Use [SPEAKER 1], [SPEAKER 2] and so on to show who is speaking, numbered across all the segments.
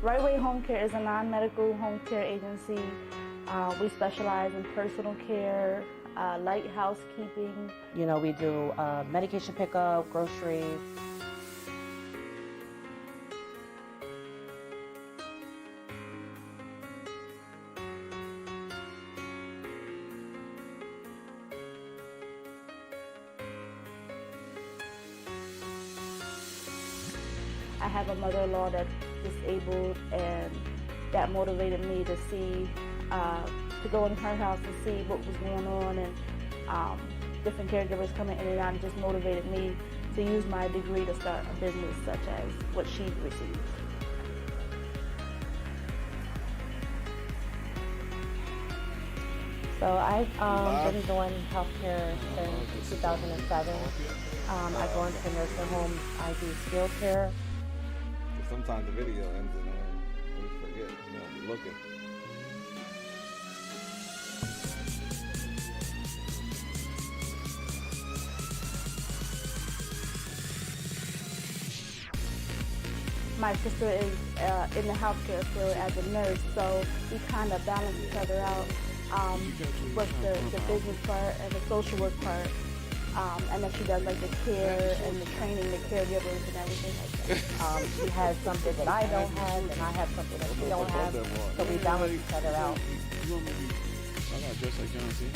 [SPEAKER 1] Right Way Home Care is a non-medical home care agency. We specialize in personal care, light housekeeping.
[SPEAKER 2] You know, we do medication pickup, groceries.
[SPEAKER 1] I have a mother-in-law that's disabled, and that motivated me to see, to go in her house and see what was going on, and different caregivers coming in and out, and just motivated me to use my degree to start a business such as what she received.
[SPEAKER 2] So I've been doing healthcare since 2007. I go into nursing homes. I do skilled care.
[SPEAKER 3] Sometimes the video ends and we forget, we're looking.
[SPEAKER 1] My sister is in the healthcare field as a nurse, so we kind of balance each other out with the business part and the social work part. And then she does like the care and the training, the caregivers and everything like that.
[SPEAKER 2] She has something that I don't have, and I have something that she don't have, so we balance each other out.
[SPEAKER 4] You want me to be, I gotta dress like John Cena.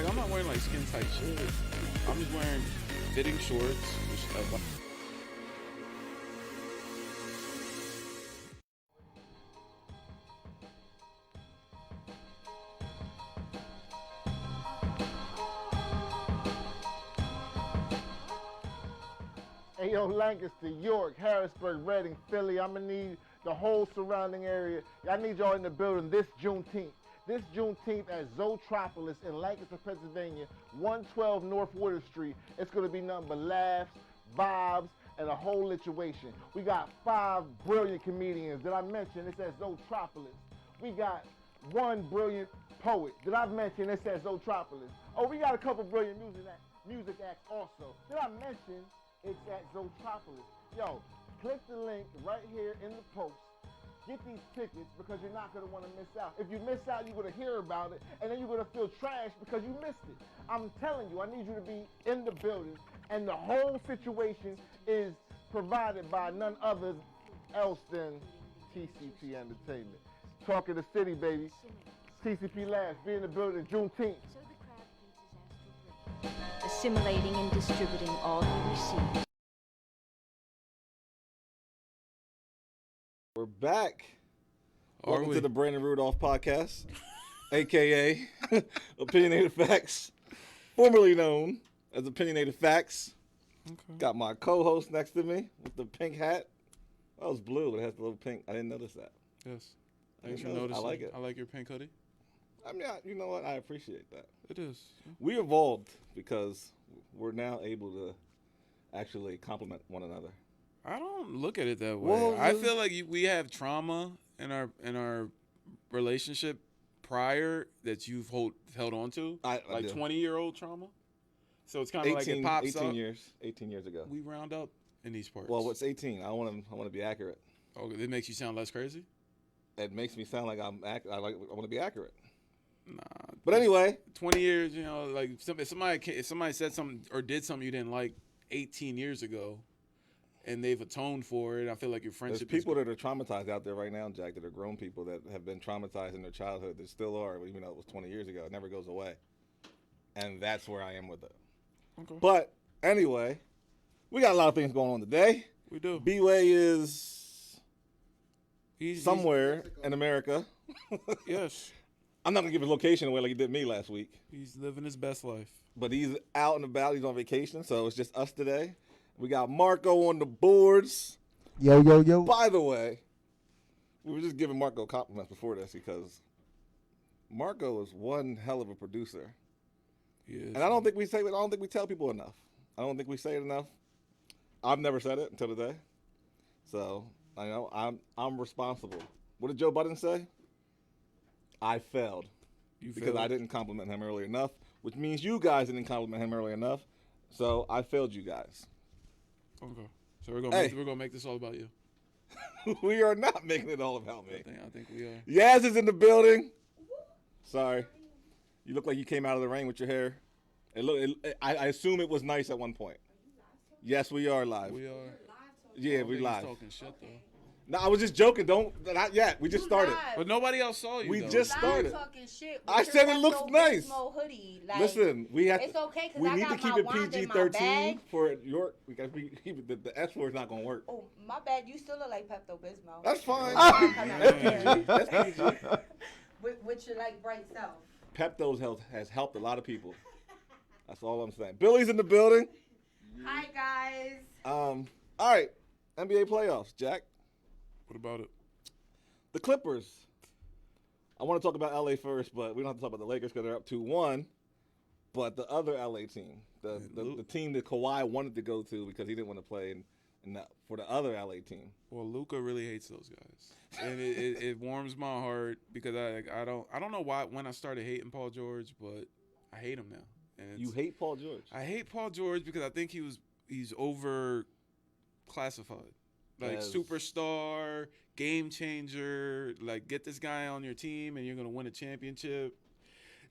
[SPEAKER 4] I'm not wearing like skin tight shit. I'm just wearing fitting shorts.
[SPEAKER 5] Hey, yo, Lancaster, York, Harrisburg, Reading, Philly. I'm going to need the whole surrounding area. I need y'all in the building this Juneteenth. This Juneteenth at Zootropolis in Lancaster, Pennsylvania, 112 North Water Street. It's going to be nothing but laughs, vibes, and a whole situation. We got 5 brilliant comedians. Did I mention it's at Zootropolis? We got 1 brilliant poet. Did I mention it's at Zootropolis? Oh, we got a couple brilliant music acts also. Did I mention it's at Zootropolis? Yo, click the link right here in the post. Get these tickets because you're not going to want to miss out. If you miss out, you're going to hear about it, and then you're going to feel trash because you missed it. I'm telling you, I need you to be in the building, and the whole situation is provided by none other else than TCP Entertainment. Talk of the city, baby. TCP Labs, be in the building Juneteenth.
[SPEAKER 6] Assimilating and distributing all he receives.
[SPEAKER 3] We're back. Welcome
[SPEAKER 4] we?
[SPEAKER 3] to the Brandon Rudolph Podcast, a.k.a. Opinionated Facts, formerly known as Opinionated Facts.
[SPEAKER 4] Okay.
[SPEAKER 3] Got my co-host next to me with the pink hat. Oh, it's blue. It has the little pink. I didn't notice that.
[SPEAKER 4] Yes.
[SPEAKER 3] I
[SPEAKER 4] Thanks for
[SPEAKER 3] didn't notice.
[SPEAKER 4] noticing.
[SPEAKER 3] I like it.
[SPEAKER 4] I like your pink hoodie.
[SPEAKER 3] I mean, you know what? I appreciate that.
[SPEAKER 4] It is.
[SPEAKER 3] We evolved because we're now able to actually compliment one another.
[SPEAKER 4] I don't look at it that way.
[SPEAKER 3] Well,
[SPEAKER 4] I feel like we have trauma in our relationship prior that you've held on to,
[SPEAKER 3] I
[SPEAKER 4] like
[SPEAKER 3] do.
[SPEAKER 4] 20-year-old trauma. So it's kind of like it pops
[SPEAKER 3] 18
[SPEAKER 4] up.
[SPEAKER 3] 18 years ago.
[SPEAKER 4] We round up in these parts.
[SPEAKER 3] Well, what's 18? I want to be accurate.
[SPEAKER 4] Okay, it makes you sound less crazy.
[SPEAKER 3] It makes me sound like I want to be accurate.
[SPEAKER 4] Nah.
[SPEAKER 3] But anyway,
[SPEAKER 4] 20 years, like if somebody said something or did something you didn't like 18 years ago, and they've atoned for it, I feel like your
[SPEAKER 3] there's
[SPEAKER 4] friendship.
[SPEAKER 3] people that are traumatized out there right now, Jack, that are grown people that have been traumatized in their childhood that still are, even though it was 20 years ago. It never goes away. And that's where I am with it.
[SPEAKER 4] Okay.
[SPEAKER 3] But anyway, we got a lot of things going on today.
[SPEAKER 4] We do.
[SPEAKER 3] B-Way is
[SPEAKER 4] He's
[SPEAKER 3] somewhere in America.
[SPEAKER 4] Yes.
[SPEAKER 3] I'm not going to give his location away like he did me last week.
[SPEAKER 4] He's living his best life.
[SPEAKER 3] But he's out and about. He's on vacation, so it's just us today. We got Marco on the boards.
[SPEAKER 5] Yo, yo, yo.
[SPEAKER 3] By the way, we were just giving Marco compliments before this because Marco is one hell of a producer.
[SPEAKER 4] He is.
[SPEAKER 3] And I don't think we tell people enough. I don't think we say it enough. I've never said it until today. So, I know I'm responsible. What did Joe Budden say? I failed. Because I didn't compliment him early enough, which means you guys didn't compliment him early enough. So I failed you guys.
[SPEAKER 4] Okay. So we're gonna make this all about you.
[SPEAKER 3] We are not making it all about me.
[SPEAKER 4] I think we are.
[SPEAKER 3] Yaz is in the building. Sorry. You look like you came out of the rain with your hair. I assume it was nice at one point. Yes, we are live.
[SPEAKER 4] We are.
[SPEAKER 3] Yeah, we live.
[SPEAKER 4] Talking shit though.
[SPEAKER 3] No, I was just joking. Not yet. We just started.
[SPEAKER 4] But nobody else saw you.
[SPEAKER 3] We
[SPEAKER 4] though.
[SPEAKER 3] just started.
[SPEAKER 7] Talking shit
[SPEAKER 3] I said it looks nice.
[SPEAKER 7] Hoodie. Like,
[SPEAKER 3] Listen, we have.
[SPEAKER 7] it's okay because
[SPEAKER 3] we
[SPEAKER 7] I
[SPEAKER 3] need
[SPEAKER 7] got
[SPEAKER 3] to keep
[SPEAKER 7] my
[SPEAKER 3] it
[SPEAKER 7] wand in my
[SPEAKER 3] PG-13
[SPEAKER 7] bag.
[SPEAKER 3] for your. We got to keep it. The S word is not gonna work.
[SPEAKER 7] Oh, my bad. You still look like Pepto-Bismol.
[SPEAKER 3] That's fine.
[SPEAKER 4] Yeah.
[SPEAKER 3] That's PG.
[SPEAKER 7] With your like bright self.
[SPEAKER 3] Pepto's health has helped a lot of people. That's all I'm saying. Billy's in the building.
[SPEAKER 7] Hi guys.
[SPEAKER 3] All right, NBA playoffs, Jack.
[SPEAKER 4] What about it?
[SPEAKER 3] The Clippers. I want to talk about LA first, but we don't have to talk about the Lakers because they're up 2-1. But the other LA team, the team that Kawhi wanted to go to because he didn't want to play for the other LA team.
[SPEAKER 4] Well, Luka really hates those guys, and it warms my heart because I don't know why when I started hating Paul George, but I hate him now. And
[SPEAKER 3] You hate Paul George?
[SPEAKER 4] I hate Paul George because I think he's over classified, like superstar, game changer. Like, get this guy on your team and you're gonna win a championship.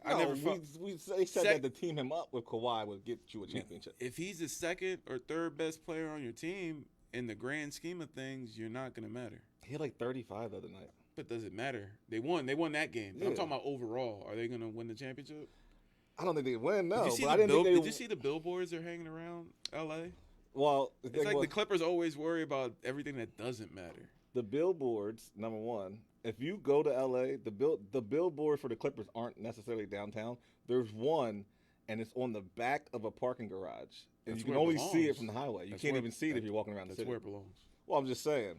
[SPEAKER 3] No,
[SPEAKER 4] I never
[SPEAKER 3] they said that to team him up with Kawhi would get you a championship.
[SPEAKER 4] If he's the second or third best player on your team, in the grand scheme of things, you're not gonna matter.
[SPEAKER 3] He had like 35 the other night.
[SPEAKER 4] But does it matter? They won that game.
[SPEAKER 3] Yeah.
[SPEAKER 4] I'm talking about overall. Are they gonna win the championship?
[SPEAKER 3] I don't think they win. No,
[SPEAKER 4] Did you see,
[SPEAKER 3] but
[SPEAKER 4] did you see the billboards they're hanging around LA?
[SPEAKER 3] Well,
[SPEAKER 4] It's like the Clippers always worry about everything that doesn't matter.
[SPEAKER 3] The billboards, number one. If you go to LA, the billboard for the Clippers aren't necessarily downtown. There's one, and it's on the back of a parking garage, and
[SPEAKER 4] That's
[SPEAKER 3] you can
[SPEAKER 4] where it
[SPEAKER 3] only see
[SPEAKER 4] belongs.
[SPEAKER 3] it from the highway. You
[SPEAKER 4] That's
[SPEAKER 3] can't
[SPEAKER 4] where-
[SPEAKER 3] even see it if you're walking around the
[SPEAKER 4] That's
[SPEAKER 3] city.
[SPEAKER 4] where it belongs.
[SPEAKER 3] Well, I'm just saying,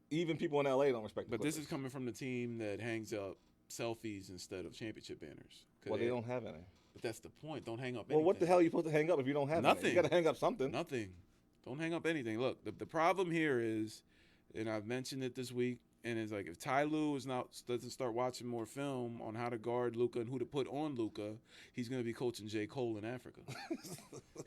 [SPEAKER 3] even people in LA don't respect the
[SPEAKER 4] But this
[SPEAKER 3] Clippers.
[SPEAKER 4] is coming from the team that hangs up selfies instead of championship banners.
[SPEAKER 3] Well, they don't have any.
[SPEAKER 4] But that's the point. Don't hang up
[SPEAKER 3] Well,
[SPEAKER 4] anything.
[SPEAKER 3] what the hell are you supposed to hang up if you don't have
[SPEAKER 4] Nothing.
[SPEAKER 3] any? You got to hang up something.
[SPEAKER 4] Nothing. Don't hang up anything. Look, the problem here is, and I've mentioned it this week, and it's like if Ty Lue doesn't start watching more film on how to guard Luka and who to put on Luka, he's going to be coaching J. Cole in Africa.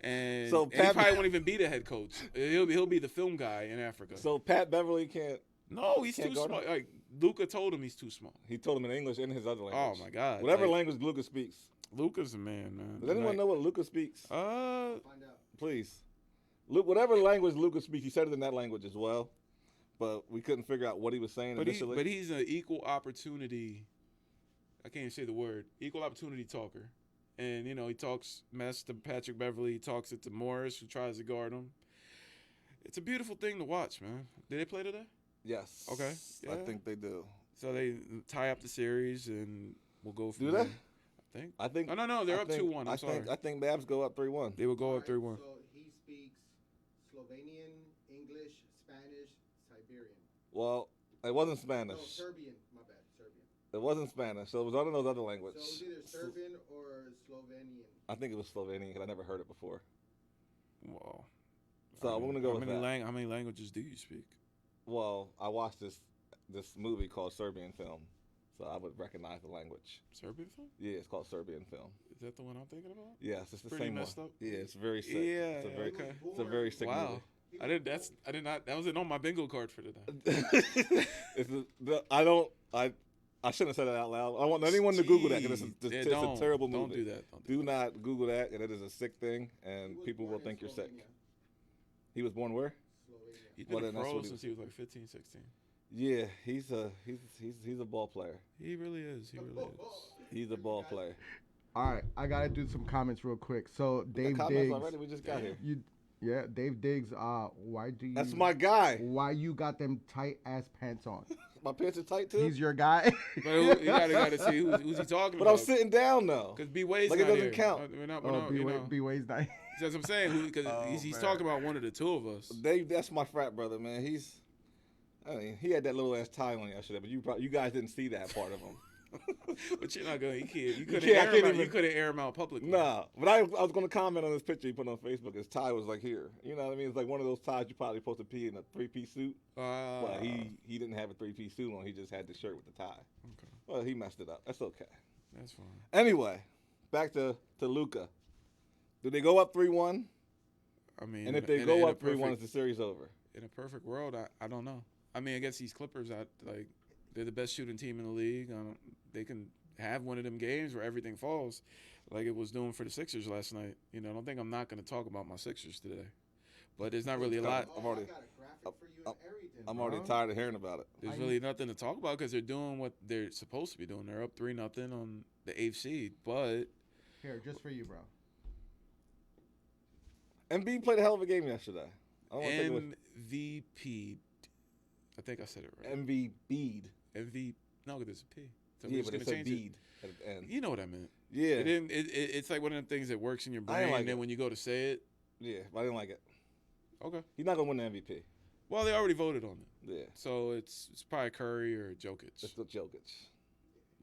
[SPEAKER 4] and,
[SPEAKER 3] So
[SPEAKER 4] and he
[SPEAKER 3] Pat-
[SPEAKER 4] probably won't even be the head coach. He'll be the film guy in Africa.
[SPEAKER 3] So Pat Beverly can't.
[SPEAKER 4] No, he's
[SPEAKER 3] Can't
[SPEAKER 4] too
[SPEAKER 3] guard
[SPEAKER 4] small.
[SPEAKER 3] him?
[SPEAKER 4] Like Luka told him he's too small.
[SPEAKER 3] He told him in English and his other language.
[SPEAKER 4] Oh my God!
[SPEAKER 3] Whatever
[SPEAKER 4] like,
[SPEAKER 3] language Luka speaks.
[SPEAKER 4] Luka's a man.
[SPEAKER 3] Does anyone know what Luka speaks? Please. Whatever language Luka speaks, he said it in that language as well. But we couldn't figure out what he was saying initially.
[SPEAKER 4] But he's an equal opportunity. I can't even say the word. Equal opportunity talker, and he talks mess to Patrick Beverly. He talks it to Morris, who tries to guard him. It's a beautiful thing to watch, man. Did they play today?
[SPEAKER 3] Yes.
[SPEAKER 4] Okay.
[SPEAKER 3] I
[SPEAKER 4] Yeah.
[SPEAKER 3] think they do.
[SPEAKER 4] So they tie up the series, and we'll go from
[SPEAKER 3] Do
[SPEAKER 4] there.
[SPEAKER 3] they?
[SPEAKER 4] I think.
[SPEAKER 3] I think.
[SPEAKER 4] No, they're
[SPEAKER 3] I
[SPEAKER 4] up
[SPEAKER 3] think-
[SPEAKER 4] 2-1. I'm sorry.
[SPEAKER 3] I think Mavs go up 3-1.
[SPEAKER 4] They will go up 3-1.
[SPEAKER 8] So he speaks Slovenian, English, Spanish, Siberian.
[SPEAKER 3] Well, it wasn't Spanish.
[SPEAKER 8] No, Serbian. My bad, Serbian.
[SPEAKER 3] It wasn't Spanish, so it was one of those other
[SPEAKER 8] So
[SPEAKER 3] languages.
[SPEAKER 8] it was either Serbian or Slovenian.
[SPEAKER 3] I think it was Slovenian because I never heard it before.
[SPEAKER 4] Well,
[SPEAKER 3] So we're gonna go with that.
[SPEAKER 4] How many languages do you speak?
[SPEAKER 3] Well, I watched this movie called Serbian Film, so I would recognize the language.
[SPEAKER 4] Serbian film?
[SPEAKER 3] Yeah, it's called Serbian Film.
[SPEAKER 4] Is that the one I'm thinking about?
[SPEAKER 3] Yes, it's the
[SPEAKER 4] Pretty
[SPEAKER 3] same
[SPEAKER 4] messed
[SPEAKER 3] one.
[SPEAKER 4] up.
[SPEAKER 3] Yeah, it's very sick.
[SPEAKER 4] Yeah,
[SPEAKER 3] it's a very,
[SPEAKER 4] okay.
[SPEAKER 3] it's a very sick
[SPEAKER 4] Wow. I did not. That wasn't on my bingo card for today.
[SPEAKER 3] movie. I shouldn't have said that out loud. I want anyone to Google that because it's a terrible movie.
[SPEAKER 4] Don't do that.
[SPEAKER 3] Do not Google that, and it is a sick thing, and people will think you're sick. He was born where?
[SPEAKER 8] Slovenia.
[SPEAKER 4] He's
[SPEAKER 3] Well,
[SPEAKER 4] been
[SPEAKER 3] then
[SPEAKER 4] a
[SPEAKER 3] that's
[SPEAKER 4] pro
[SPEAKER 3] what he
[SPEAKER 4] since he was like 15, 16.
[SPEAKER 3] Yeah, he's a ball player.
[SPEAKER 4] He really is. He really is.
[SPEAKER 3] He's a ball player.
[SPEAKER 5] All right, I gotta do some comments real quick. So
[SPEAKER 3] We
[SPEAKER 5] Dave
[SPEAKER 3] got comments
[SPEAKER 5] Diggs,
[SPEAKER 3] already. We just got here.
[SPEAKER 5] Dave Diggs. Why do you?
[SPEAKER 3] That's my guy.
[SPEAKER 5] Why you got them tight ass pants on?
[SPEAKER 3] My pants are tight too.
[SPEAKER 5] He's your guy.
[SPEAKER 4] But you gotta see who's he talking
[SPEAKER 3] But
[SPEAKER 4] about.
[SPEAKER 3] I'm sitting down though.
[SPEAKER 4] Because B-Way's
[SPEAKER 3] Like it
[SPEAKER 4] not
[SPEAKER 3] doesn't
[SPEAKER 4] here.
[SPEAKER 3] count.
[SPEAKER 4] We're not,
[SPEAKER 5] B-Way's nice.
[SPEAKER 4] That's what I'm saying. Because he's talking about one of the two of us.
[SPEAKER 3] Dave, that's my frat brother, man. He had that little ass tie on yesterday, but you guys didn't see that part of him.
[SPEAKER 4] But you're not going. You couldn't
[SPEAKER 3] can't
[SPEAKER 4] air him out publicly.
[SPEAKER 3] Nah, but I was going to comment on this picture he put on Facebook. His tie was like here. You know what I mean? It's like one of those ties you probably supposed to pee in a 3-piece suit. But he didn't have a 3-piece suit on. He just had the shirt with the tie.
[SPEAKER 4] Okay.
[SPEAKER 3] Well, he messed it up. That's okay.
[SPEAKER 4] That's fine.
[SPEAKER 3] Anyway, back to Luka. Do they go up 3-1?
[SPEAKER 4] I mean,
[SPEAKER 3] And if they go up 3-1, is the series over?
[SPEAKER 4] In a perfect world, I don't know. I mean, against these Clippers, they're the best shooting team in the league. They can have one of them games where everything falls, like it was doing for the Sixers last night. I don't think I'm not going to talk about my Sixers today, but there's not really a lot.
[SPEAKER 3] I'm already,
[SPEAKER 8] I got a graphic for you and everything.
[SPEAKER 3] I'm already tired of hearing about it.
[SPEAKER 4] There's really nothing to talk about because they're doing what they're supposed to be doing. They're up 3-0 on the 8th seed, but
[SPEAKER 9] Here, just for you, bro.
[SPEAKER 3] Embiid played a hell of a game yesterday. I don't want to take it
[SPEAKER 4] MVP. I think I said it right.
[SPEAKER 3] Embiid.
[SPEAKER 4] No, there's a P. So
[SPEAKER 3] Yeah,
[SPEAKER 4] we're just
[SPEAKER 3] but it
[SPEAKER 4] gonna
[SPEAKER 3] said
[SPEAKER 4] change
[SPEAKER 3] Bede at the end.
[SPEAKER 4] You know what I meant.
[SPEAKER 3] Yeah.
[SPEAKER 4] It's like one of them things that works in your
[SPEAKER 3] I
[SPEAKER 4] brain,
[SPEAKER 3] didn't like
[SPEAKER 4] and then
[SPEAKER 3] it.
[SPEAKER 4] when you go to say it,
[SPEAKER 3] Yeah, but I didn't like it.
[SPEAKER 4] okay.
[SPEAKER 3] He's not gonna win the MVP.
[SPEAKER 4] Well, they already voted on it,
[SPEAKER 3] Yeah,
[SPEAKER 4] so it's probably Curry or Jokic.
[SPEAKER 3] it's still Jokic.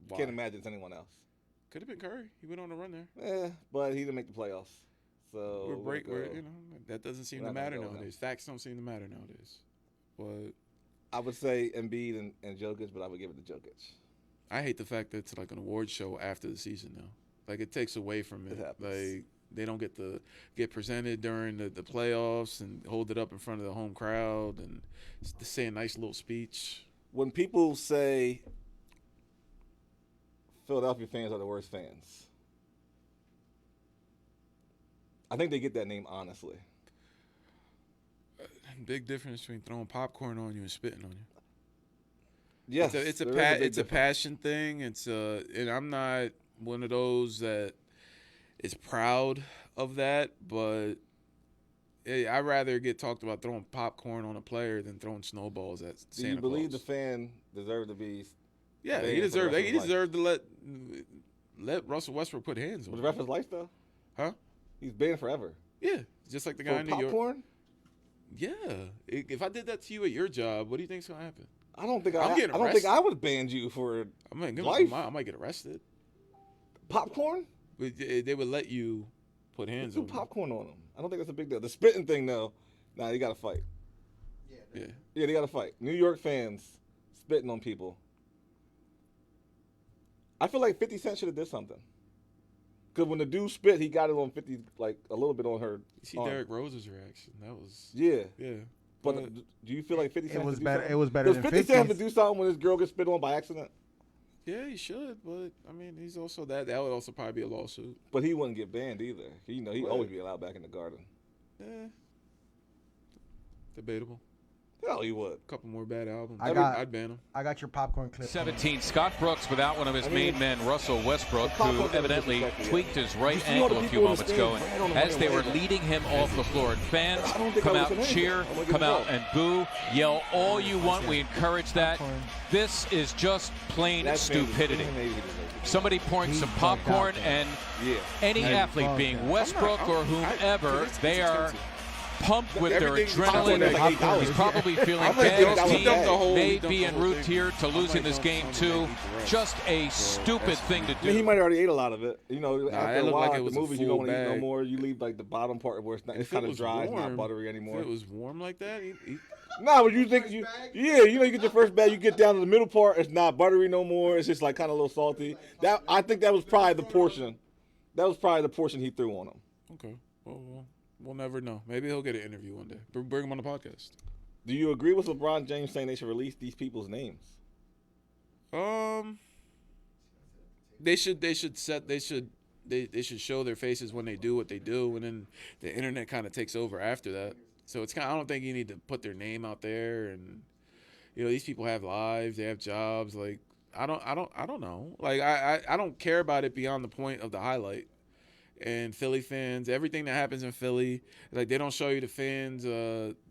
[SPEAKER 4] Why?
[SPEAKER 3] Can't imagine it's anyone else.
[SPEAKER 4] Could have been Curry. He went on a run there.
[SPEAKER 3] Yeah, but he didn't make the playoffs. So
[SPEAKER 4] That doesn't seem
[SPEAKER 3] We're
[SPEAKER 4] to
[SPEAKER 3] not gonna
[SPEAKER 4] matter
[SPEAKER 3] go with
[SPEAKER 4] nowadays. Facts don't seem to matter nowadays. But
[SPEAKER 3] I would say Embiid and Jokic, but I would give it to Jokic.
[SPEAKER 4] I hate the fact that it's like an award show after the season now. Like it takes away from it.
[SPEAKER 3] It happens.
[SPEAKER 4] Like they don't get presented during the playoffs and hold it up in front of the home crowd and say a nice little speech.
[SPEAKER 3] When people say Philadelphia fans are the worst fans, I think they get that name honestly.
[SPEAKER 4] Big difference between throwing popcorn on you and spitting on you.
[SPEAKER 3] Yes,
[SPEAKER 4] it's a
[SPEAKER 3] there is a big
[SPEAKER 4] it's a
[SPEAKER 3] difference.
[SPEAKER 4] passion thing. And I'm not one of those that is proud of that, but I'd rather get talked about throwing popcorn on a player than throwing snowballs at Santa
[SPEAKER 3] Do you believe
[SPEAKER 4] Claus.
[SPEAKER 3] the fan deserved to be?
[SPEAKER 4] Yeah,
[SPEAKER 3] banned
[SPEAKER 4] he
[SPEAKER 3] for the
[SPEAKER 4] deserved.
[SPEAKER 3] rest of
[SPEAKER 4] He
[SPEAKER 3] his life?
[SPEAKER 4] deserved to let Russell Westbrook put hands on
[SPEAKER 3] For
[SPEAKER 4] him.
[SPEAKER 3] the rest of his life, though.
[SPEAKER 4] Huh?
[SPEAKER 3] He's banned forever.
[SPEAKER 4] Yeah, just like the guy
[SPEAKER 3] For
[SPEAKER 4] in New York.
[SPEAKER 3] popcorn?
[SPEAKER 4] Yeah, if I did that to you at your job, what do you think's gonna happen?
[SPEAKER 3] I don't think
[SPEAKER 4] I'm getting
[SPEAKER 3] I don't think
[SPEAKER 4] arrested.
[SPEAKER 3] I would have banned you for life.
[SPEAKER 4] I might get arrested.
[SPEAKER 3] Popcorn.
[SPEAKER 4] But they would let you put hands
[SPEAKER 3] Do
[SPEAKER 4] on him.
[SPEAKER 3] popcorn on them. I don't think that's a big deal. The spitting thing, though, nah, you got to fight.
[SPEAKER 4] Yeah.
[SPEAKER 3] Yeah, they got to fight. New York fans spitting on people. I feel like 50 Cent should have did something. Because when the dude spit, he got it on 50, like a little bit on her.
[SPEAKER 4] You see
[SPEAKER 3] arm.
[SPEAKER 4] Derrick Rose's reaction. That was
[SPEAKER 3] Yeah.
[SPEAKER 4] yeah.
[SPEAKER 3] But do you feel like 50 Cent
[SPEAKER 9] It was
[SPEAKER 3] should do
[SPEAKER 9] better.
[SPEAKER 3] something?
[SPEAKER 9] It was better
[SPEAKER 3] Does
[SPEAKER 9] than
[SPEAKER 3] 50 Cent have to
[SPEAKER 9] 50s.
[SPEAKER 3] do something when his girl gets spit on by accident?
[SPEAKER 4] Yeah, he should, but I mean, he's also that would also probably be a lawsuit.
[SPEAKER 3] But he wouldn't get banned either. He'd
[SPEAKER 4] Right.
[SPEAKER 3] always be allowed back in the garden.
[SPEAKER 4] Yeah. Debatable.
[SPEAKER 3] Hell, he would.
[SPEAKER 4] A couple more bad albums.
[SPEAKER 9] I'd
[SPEAKER 4] ban him.
[SPEAKER 9] I got your popcorn clip.
[SPEAKER 10] 17, Scott Brooks without one of his main men, Russell Westbrook, who evidently tweaked his right
[SPEAKER 3] You see all the
[SPEAKER 10] ankle a few
[SPEAKER 3] people in the
[SPEAKER 10] moments ago.
[SPEAKER 3] stands,
[SPEAKER 10] And
[SPEAKER 3] right on the
[SPEAKER 10] as they were
[SPEAKER 3] fucking way.
[SPEAKER 10] leading him off the floor, and fans
[SPEAKER 3] I don't think
[SPEAKER 10] come
[SPEAKER 3] I
[SPEAKER 10] out
[SPEAKER 3] was
[SPEAKER 10] and
[SPEAKER 3] in
[SPEAKER 10] cheer,
[SPEAKER 3] anything. I'm gonna
[SPEAKER 10] come
[SPEAKER 3] give it
[SPEAKER 10] out
[SPEAKER 3] up.
[SPEAKER 10] and boo, yell all you want. We encourage that. This is just plain
[SPEAKER 3] That fan is
[SPEAKER 10] stupidity.
[SPEAKER 3] amazing.
[SPEAKER 10] Somebody pouring some
[SPEAKER 9] He's bugged out
[SPEAKER 10] popcorn,
[SPEAKER 9] there.
[SPEAKER 10] and
[SPEAKER 3] Yeah.
[SPEAKER 10] any
[SPEAKER 9] He's
[SPEAKER 10] athlete,
[SPEAKER 9] bugged
[SPEAKER 10] being
[SPEAKER 9] out.
[SPEAKER 10] Westbrook or whomever, they are pumped with their
[SPEAKER 4] Everything's
[SPEAKER 10] adrenaline.
[SPEAKER 3] popcorn is like $8.
[SPEAKER 10] He's probably feeling
[SPEAKER 3] I'm gonna
[SPEAKER 10] bad.
[SPEAKER 3] give
[SPEAKER 10] His
[SPEAKER 3] that one
[SPEAKER 10] team
[SPEAKER 3] back.
[SPEAKER 10] may
[SPEAKER 4] He dumped
[SPEAKER 10] be
[SPEAKER 4] the
[SPEAKER 10] en
[SPEAKER 4] whole
[SPEAKER 10] route
[SPEAKER 4] thing.
[SPEAKER 10] here to losing this game too. Just a stupid thing to
[SPEAKER 3] I mean, he
[SPEAKER 10] do.
[SPEAKER 3] might have already ate a lot of it. You know,
[SPEAKER 4] Nah,
[SPEAKER 3] after
[SPEAKER 4] that
[SPEAKER 3] a
[SPEAKER 4] looked
[SPEAKER 3] while,
[SPEAKER 4] like it
[SPEAKER 3] at the
[SPEAKER 4] was a
[SPEAKER 3] movies, you
[SPEAKER 4] full
[SPEAKER 3] don't want to eat no
[SPEAKER 4] bag.
[SPEAKER 3] more. You leave like the bottom part where it's
[SPEAKER 4] If
[SPEAKER 3] kind
[SPEAKER 4] it
[SPEAKER 3] of
[SPEAKER 4] was
[SPEAKER 3] dry, it's not
[SPEAKER 4] warm-
[SPEAKER 3] buttery anymore.
[SPEAKER 4] If it was warm like that,
[SPEAKER 3] No, but you think you, yeah, you know, you get your first bag, you get down to the middle part, it's not buttery no more. It's just like kind of a little salty. That I think that was probably the portion. That was probably the portion he threw on him.
[SPEAKER 4] okay. Well, we'll never know. Maybe he'll get an interview one day. Bring him on the podcast.
[SPEAKER 3] Do you agree with LeBron James saying they should release these people's names?
[SPEAKER 4] They should show their faces when they do what they do, and then the internet kind of takes over after that. So it's kind. I don't think you need to put their name out there, and you know these people have lives, they have jobs. Like I don't know. Like I don't care about it beyond the point of the highlight. And Philly fans, everything that happens in Philly, like they don't show you the fans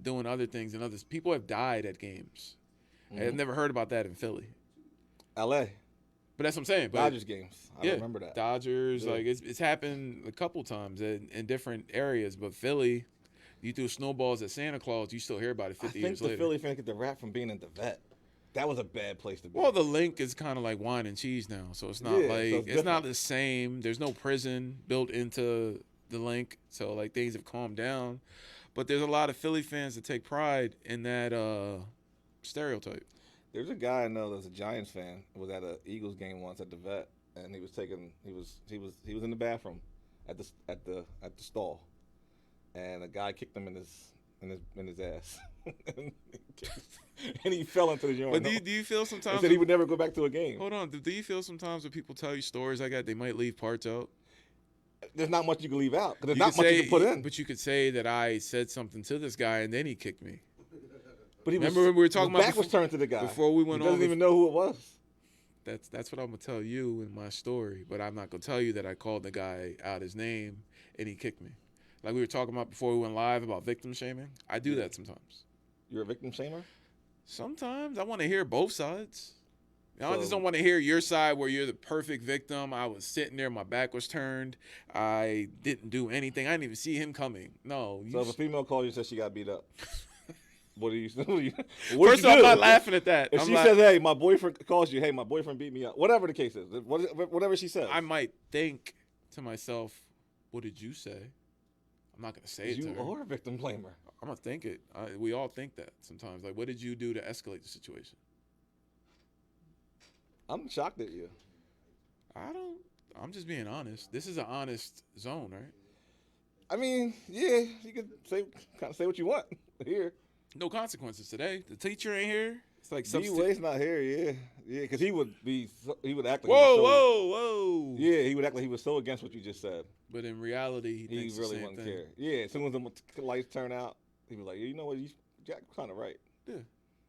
[SPEAKER 4] doing other things, and others. People have died at games. I've never heard about that in Philly.
[SPEAKER 3] L.A.
[SPEAKER 4] But that's what I'm saying. But
[SPEAKER 3] Dodgers games. I remember that.
[SPEAKER 4] Dodgers,
[SPEAKER 3] Yeah.
[SPEAKER 4] like it's happened a couple times in different areas. But Philly, you threw snowballs at Santa Claus, you still hear about it
[SPEAKER 3] I
[SPEAKER 4] 50
[SPEAKER 3] think
[SPEAKER 4] years
[SPEAKER 3] the
[SPEAKER 4] later.
[SPEAKER 3] Philly fans get the rap from being in the vet. That was a bad place to be.
[SPEAKER 4] Well, the link is kind of like wine and cheese now, so it's not
[SPEAKER 3] Yeah, so
[SPEAKER 4] like
[SPEAKER 3] it's
[SPEAKER 4] it's not
[SPEAKER 3] different.
[SPEAKER 4] the same. There's no prison built into the link, so like things have calmed down. But there's a lot of Philly fans that take pride in that stereotype.
[SPEAKER 3] There's a guy I know that's a Giants fan. Was at an Eagles game once at the vet, and he was in the bathroom at the stall, and a guy kicked him in his in his ass. And he fell into the joint.
[SPEAKER 4] But do you feel sometimes?
[SPEAKER 3] He said he would never go back to a game.
[SPEAKER 4] Hold on. Do you feel sometimes when people tell you stories like that, they might leave parts out?
[SPEAKER 3] There's not much you can leave out. Because there's not much you can put in.
[SPEAKER 4] But you could say that I said something to this guy and then he kicked me.
[SPEAKER 3] But
[SPEAKER 4] remember when we were talking about
[SPEAKER 3] back was turned to the guy
[SPEAKER 4] before we went on.
[SPEAKER 3] He doesn't even know who it was.
[SPEAKER 4] That's what I'm gonna tell you in my story. But I'm not gonna tell you that I called the guy out his name and he kicked me. Like we were talking about before we went live about victim shaming. I do that sometimes.
[SPEAKER 3] You're a victim shamer?
[SPEAKER 4] Sometimes I want to hear both sides. I just don't want to hear your side where you're the perfect victim. I was sitting there, my back was turned. I didn't do anything. I didn't even see him coming. No.
[SPEAKER 3] So if a female calls you and says she got beat up, what do you do?
[SPEAKER 4] First of all, I'm not laughing at that.
[SPEAKER 3] If she says, hey, my boyfriend calls you, hey, my boyfriend beat me up, whatever the case is, whatever she says.
[SPEAKER 4] I might think to myself, what did you say? I'm not going to say it to her.
[SPEAKER 3] You are a victim blamer.
[SPEAKER 4] I'm going to think it. We all think that sometimes. Like, what did you do to escalate the situation?
[SPEAKER 3] I'm shocked at you.
[SPEAKER 4] I'm just being honest. This is an honest zone, right?
[SPEAKER 3] I mean, yeah, you can say what you want here.
[SPEAKER 4] No consequences today. The teacher ain't here. It's like
[SPEAKER 3] D-Way's not here, yeah, because he would act like
[SPEAKER 4] whoa.
[SPEAKER 3] Yeah, he would act like he was so against what you just said.
[SPEAKER 4] But in reality, he thinks
[SPEAKER 3] really
[SPEAKER 4] the same
[SPEAKER 3] wouldn't
[SPEAKER 4] thing.
[SPEAKER 3] care. Yeah, as soon as the lights turn out, he'd be like, you know what, you're kind of right.
[SPEAKER 4] Yeah.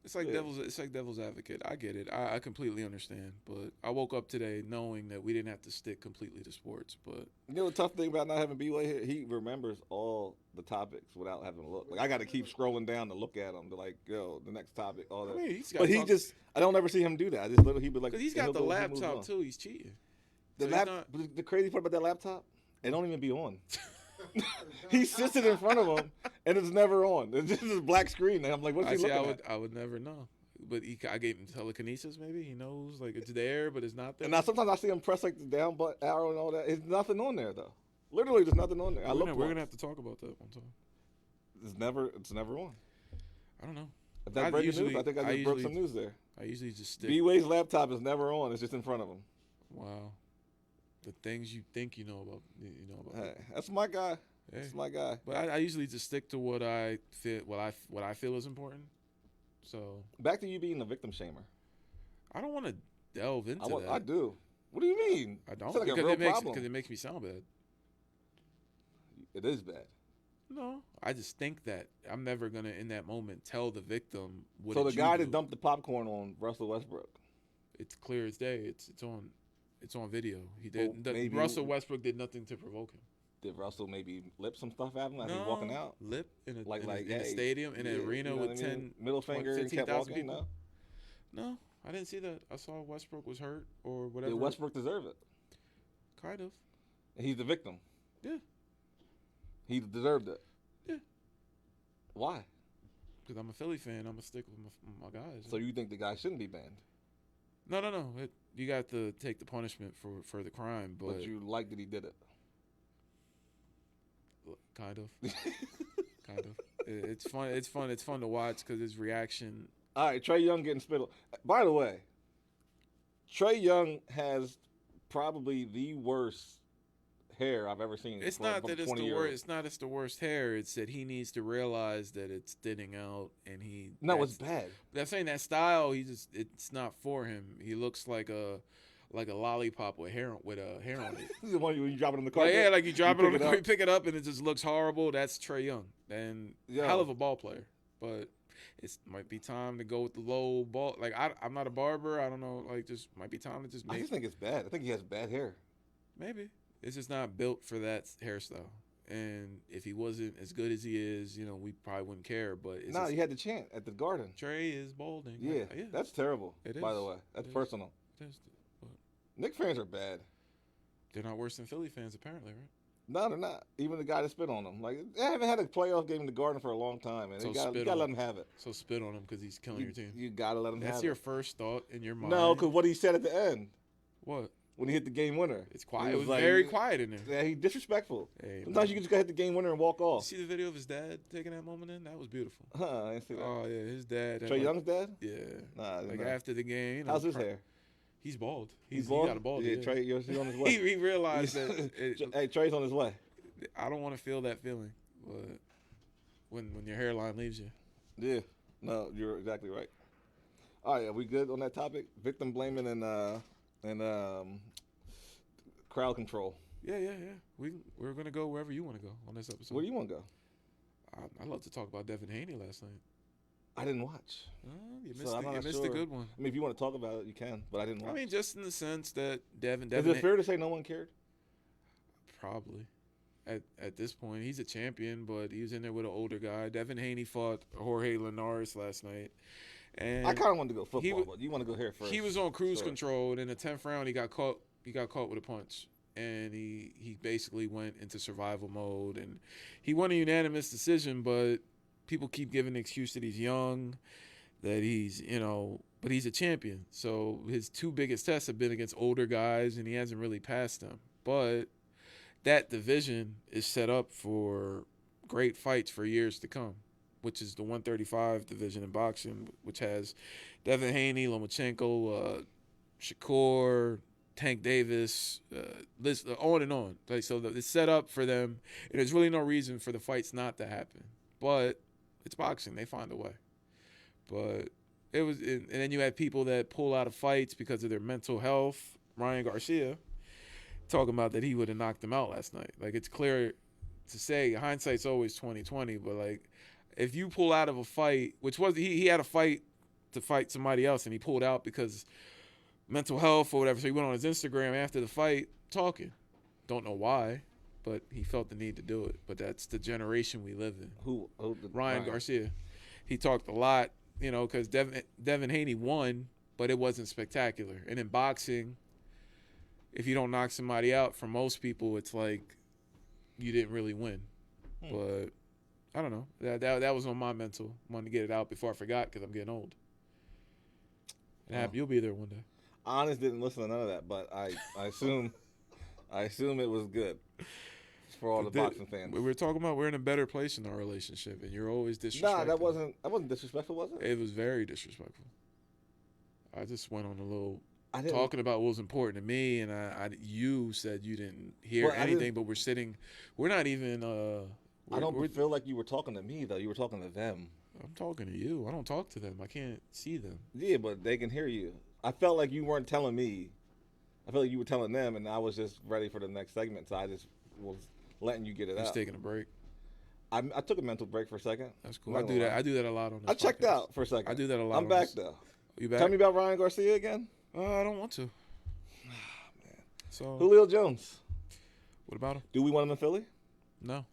[SPEAKER 4] It's like devil's advocate. I get it. I completely understand. But I woke up today knowing that we didn't have to stick completely to sports. But
[SPEAKER 3] you know the tough thing about not having B-Way here? He remembers all the topics without having to look. Like I got to keep scrolling down to look at him to like, yo, the next topic, all that.
[SPEAKER 4] I mean,
[SPEAKER 3] I don't ever see him do that. I just literally, he'd be like,
[SPEAKER 4] because he's got the laptop too. He's cheating.
[SPEAKER 3] The crazy part about that laptop, it don't even be on. He sits it in front of him, and it's never on. It's just a black screen. And I'm like, what's he looking at?
[SPEAKER 4] I would never know. But I gave him telekinesis, maybe. He knows, like, it's there, but it's not there.
[SPEAKER 3] And now sometimes I see him press, like, the down arrow and all that. There's nothing on there, though. Literally, there's nothing on there.
[SPEAKER 4] We're going to have to talk about that one time.
[SPEAKER 3] It's never on.
[SPEAKER 4] I don't know.
[SPEAKER 3] If that's breaking news, I think I just broke some news there.
[SPEAKER 4] I usually just stick.
[SPEAKER 3] B-Way's laptop is never on. It's just in front of him.
[SPEAKER 4] Wow. The things you think you know about.
[SPEAKER 3] Hey, that's my guy. Hey. That's my guy.
[SPEAKER 4] But I usually just stick to what I feel is important. So
[SPEAKER 3] back to you being a victim shamer.
[SPEAKER 4] I don't want to delve into that.
[SPEAKER 3] I do. What do you mean?
[SPEAKER 4] I don't.
[SPEAKER 3] Like
[SPEAKER 4] because it makes me sound bad.
[SPEAKER 3] It is bad.
[SPEAKER 4] No, I just think that I'm never gonna in that moment tell the victim what.
[SPEAKER 3] So the guy that dumped the popcorn on Russell Westbrook.
[SPEAKER 4] It's clear as day. It's on video. He did. Russell Westbrook did nothing to provoke him.
[SPEAKER 3] Did Russell maybe lip some stuff at him as he was walking out?
[SPEAKER 4] Lip in a stadium, in an arena with 10,
[SPEAKER 3] middle finger,
[SPEAKER 4] 15,000 people?
[SPEAKER 3] No,
[SPEAKER 4] I didn't see that. I saw Westbrook was hurt or whatever.
[SPEAKER 3] Did Westbrook deserve it?
[SPEAKER 4] Kind of.
[SPEAKER 3] And he's the victim.
[SPEAKER 4] Yeah.
[SPEAKER 3] He deserved it.
[SPEAKER 4] Yeah.
[SPEAKER 3] Why?
[SPEAKER 4] Because I'm a Philly fan. I'm gonna stick with my guys.
[SPEAKER 3] So you think the guy shouldn't be banned?
[SPEAKER 4] No. You got to take the punishment for the crime, but
[SPEAKER 3] you like that he did it.
[SPEAKER 4] Kind of. It's fun. It's fun to watch because his reaction.
[SPEAKER 3] All right, Trae Young getting spit on. By the way, Trae Young has probably the worst hair I've ever seen.
[SPEAKER 4] It's not that it's the worst. It's not it's the worst hair. It's that he needs to realize that it's thinning out, and he.
[SPEAKER 3] No, it's bad.
[SPEAKER 4] I'm saying that style. It's not for him. He looks like a lollipop with hair on it.
[SPEAKER 3] The one you drop it on the carpet.
[SPEAKER 4] Yeah, like you drop it on the carpet, you pick it up, and it just looks horrible. That's Trae Young, and hell of a ball player. But it might be time to go with the low ball. Like I'm not a barber. I don't know. Like just might be time to just make.
[SPEAKER 3] I just think it's bad. I think he has bad hair.
[SPEAKER 4] Maybe it's just not built for that hairstyle. And if he wasn't as good as he is, we probably wouldn't care. But
[SPEAKER 3] he had the chant at the Garden.
[SPEAKER 4] Trae is balding.
[SPEAKER 3] Yeah, that's terrible.
[SPEAKER 4] It is.
[SPEAKER 3] By the way, that's personal.
[SPEAKER 4] It is.
[SPEAKER 3] Knicks fans are bad.
[SPEAKER 4] They're not worse than Philly fans, apparently, right?
[SPEAKER 3] No, they're not. Even the guy that spit on them. Like, they haven't had a playoff game in the Garden for a long time, and you got to let him have it.
[SPEAKER 4] So spit on him because he's killing your team.
[SPEAKER 3] You got to let him have it.
[SPEAKER 4] That's your first thought in your mind.
[SPEAKER 3] No, because what he said at the end.
[SPEAKER 4] What?
[SPEAKER 3] When he hit the game winner.
[SPEAKER 4] It's quiet. It was very quiet in there.
[SPEAKER 3] Yeah, he's disrespectful.
[SPEAKER 4] Hey,
[SPEAKER 3] sometimes you can just go hit the game winner and walk off.
[SPEAKER 4] You see the video of his dad taking that moment in? That was beautiful.
[SPEAKER 3] I didn't see that.
[SPEAKER 4] Oh, yeah, his dad.
[SPEAKER 3] Trae Young's dad?
[SPEAKER 4] Yeah.
[SPEAKER 3] Nah,
[SPEAKER 4] after the game.
[SPEAKER 3] How's his hair?
[SPEAKER 4] He's bald.
[SPEAKER 3] He's bald?
[SPEAKER 4] He got a bald
[SPEAKER 3] head. Yeah, Trae, he's on his way.
[SPEAKER 4] he realized that.
[SPEAKER 3] Hey, Trae's on his way.
[SPEAKER 4] I don't want to feel that feeling, but when your hairline leaves you.
[SPEAKER 3] Yeah. No, you're exactly right. All right, are we good on that topic? Victim blaming and crowd control.
[SPEAKER 4] Yeah. We're gonna go wherever you want to go on this episode.
[SPEAKER 3] Where do you want to go?
[SPEAKER 4] I'd love to talk about Devin Haney last night.
[SPEAKER 3] I didn't watch.
[SPEAKER 4] You
[SPEAKER 3] So
[SPEAKER 4] missed a good one.
[SPEAKER 3] I mean, if you want to talk about it, you can, but I didn't watch.
[SPEAKER 4] I mean, just in the sense that Devin.
[SPEAKER 3] Is it fair to say no one cared?
[SPEAKER 4] Probably. At this point, he's a champion, but he was in there with an older guy. Devin Haney fought Jorge Linares last night. And
[SPEAKER 3] I kind of wanted to go football, but you want to go here first.
[SPEAKER 4] He was on cruise control, and in the 10th round, he got caught with a punch. And he basically went into survival mode, and he won a unanimous decision. But people keep giving the excuse that he's young, that but he's a champion. So his two biggest tests have been against older guys, and he hasn't really passed them. But that division is set up for great fights for years to come, which is the 135 division in boxing, which has Devin Haney, Lomachenko, Shakur, Tank Davis, list on and on. So it's set up for them, and there's really no reason for the fights not to happen. But it's boxing; they find a way. But and then you have people that pull out of fights because of their mental health. Ryan Garcia talking about that he would have knocked him out last night. Like, it's clear to say hindsight's always 20/20, but like if you pull out of a fight, which was he had a fight to fight somebody else, and he pulled out because mental health or whatever. So he went on his Instagram after the fight talking. Don't know why, but he felt the need to do it. But that's the generation we live in.
[SPEAKER 3] Who
[SPEAKER 4] Ryan Garcia. He talked a lot, because Devin Haney won, but it wasn't spectacular. And in boxing, if you don't knock somebody out, for most people, it's like you didn't really win. But I don't know. That was on my mental. Wanted to get it out before I forgot because I'm getting old. You'll be there one day.
[SPEAKER 3] Honest didn't listen to none of that, but I assume it was good for all the boxing fans.
[SPEAKER 4] We were talking about we're in a better place in our relationship, and you're always disrespectful.
[SPEAKER 3] Nah, that wasn't disrespectful, was it?
[SPEAKER 4] It was very disrespectful. I just went on a little talking about what was important to me, and you said you didn't hear anything, but we're not even.
[SPEAKER 3] I don't feel like you were talking to me though. You were talking to them.
[SPEAKER 4] I'm talking to you. I don't talk to them. I can't see them.
[SPEAKER 3] Yeah, but they can hear you. I felt like you weren't telling me. I felt like you were telling them, and I was just ready for the next segment, so I just was letting you get it out.
[SPEAKER 4] Just taking a break.
[SPEAKER 3] I took a mental break for a second.
[SPEAKER 4] That's cool. I do that a lot on this
[SPEAKER 3] I checked
[SPEAKER 4] podcast.
[SPEAKER 3] out for a second.
[SPEAKER 4] I do that a lot.
[SPEAKER 3] I'm back though.
[SPEAKER 4] You back?
[SPEAKER 3] Tell me about Ryan Garcia again.
[SPEAKER 4] I don't want to.
[SPEAKER 3] Man.
[SPEAKER 4] So
[SPEAKER 3] Julio Jones.
[SPEAKER 4] What about him?
[SPEAKER 3] Do we want him in Philly?
[SPEAKER 4] No.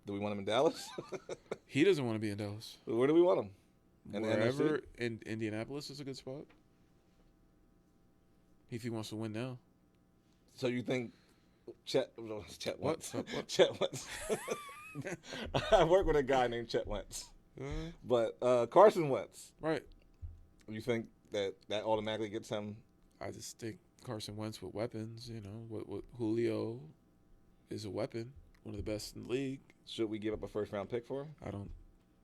[SPEAKER 3] Do we want him in Dallas?
[SPEAKER 4] He doesn't want to be in Dallas.
[SPEAKER 3] Where do we want him?
[SPEAKER 4] Wherever in Indianapolis is a good spot. If he wants to win now.
[SPEAKER 3] So you think Chet Wentz?
[SPEAKER 4] What?
[SPEAKER 3] Chet Wentz. I work with a guy named Chet Wentz. But Carson Wentz.
[SPEAKER 4] Right.
[SPEAKER 3] You think that automatically gets him? I
[SPEAKER 4] just think Carson Wentz with weapons, what Julio is a weapon, one of the best in the league.
[SPEAKER 3] Should we give up a first-round pick for him?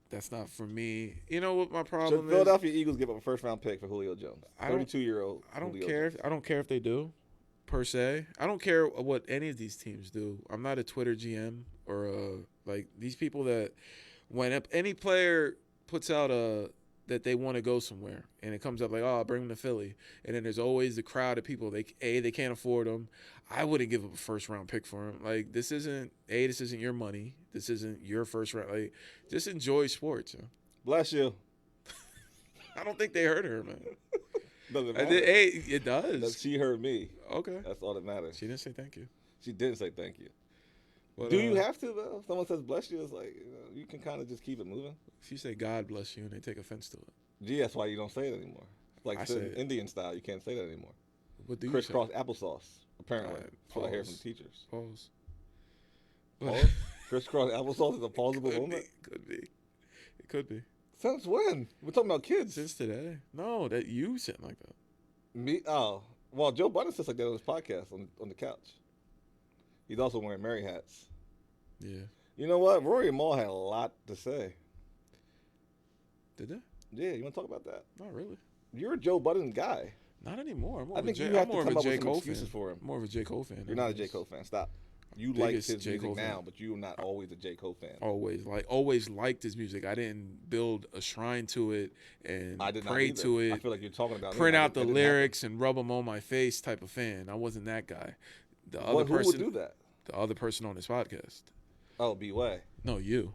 [SPEAKER 4] That's not for me. You know what my problem
[SPEAKER 3] is? Should Philadelphia Eagles give up a first-round pick for Julio Jones? 32-year-old
[SPEAKER 4] I don't care. I don't care if they do, per se. I don't care what any of these teams do. I'm not a Twitter GM or like these people that when any player puts out that they want to go somewhere, and it comes up like, oh, I'll bring them to Philly. And then there's always the crowd of people. They can't afford them. I wouldn't give up a first-round pick for him. Like, this isn't your money. This isn't your first round. Like, just enjoy sports.
[SPEAKER 3] Bless you.
[SPEAKER 4] I don't think they heard her, man.
[SPEAKER 3] Doesn't matter.
[SPEAKER 4] It does.
[SPEAKER 3] She heard me.
[SPEAKER 4] Okay.
[SPEAKER 3] That's all that matters.
[SPEAKER 4] She didn't say thank you.
[SPEAKER 3] She didn't say thank you.
[SPEAKER 4] But,
[SPEAKER 3] do you have to, though? If someone says bless you, it's like, you can kind of just keep it moving.
[SPEAKER 4] If you say God bless you and they take offense to it.
[SPEAKER 3] Gee, that's why you don't say it anymore. Like Indian style, you can't say that anymore.
[SPEAKER 4] What do you
[SPEAKER 3] crisscross applesauce, apparently. That's what I hear from teachers.
[SPEAKER 4] Pause.
[SPEAKER 3] Crisscross applesauce is a pausable moment?
[SPEAKER 4] Could be. It could be.
[SPEAKER 3] Since when? We're talking about kids.
[SPEAKER 4] Since today. No, that you sitting like that.
[SPEAKER 3] Me? Oh. Well, Joe Budden sits like that on his podcast on the couch. He's also wearing Mary hats.
[SPEAKER 4] Yeah.
[SPEAKER 3] You know what? Rory and Maul had a lot to say.
[SPEAKER 4] Did they?
[SPEAKER 3] Yeah, you want to talk about that?
[SPEAKER 4] Not really.
[SPEAKER 3] You're a Joe Budden guy.
[SPEAKER 4] Not anymore.
[SPEAKER 3] I think you have to come up with some excuses for him.
[SPEAKER 4] More of a J. Cole fan.
[SPEAKER 3] You're not a J. Cole fan. Stop. You like
[SPEAKER 4] biggest
[SPEAKER 3] his
[SPEAKER 4] J.
[SPEAKER 3] music
[SPEAKER 4] Cole fan.
[SPEAKER 3] now, but you're not always a J. Cole fan.
[SPEAKER 4] Always liked his music. I didn't build a shrine to it and
[SPEAKER 3] I did not
[SPEAKER 4] pray
[SPEAKER 3] either.
[SPEAKER 4] to it.
[SPEAKER 3] I feel like you're talking about
[SPEAKER 4] print
[SPEAKER 3] me.
[SPEAKER 4] out the
[SPEAKER 3] That didn't
[SPEAKER 4] lyrics and rub them on my face type of fan. I wasn't that guy. The other
[SPEAKER 3] happen. Who
[SPEAKER 4] person,
[SPEAKER 3] would do that?
[SPEAKER 4] the other person on this podcast.
[SPEAKER 3] Oh, B-Way.
[SPEAKER 4] No, you.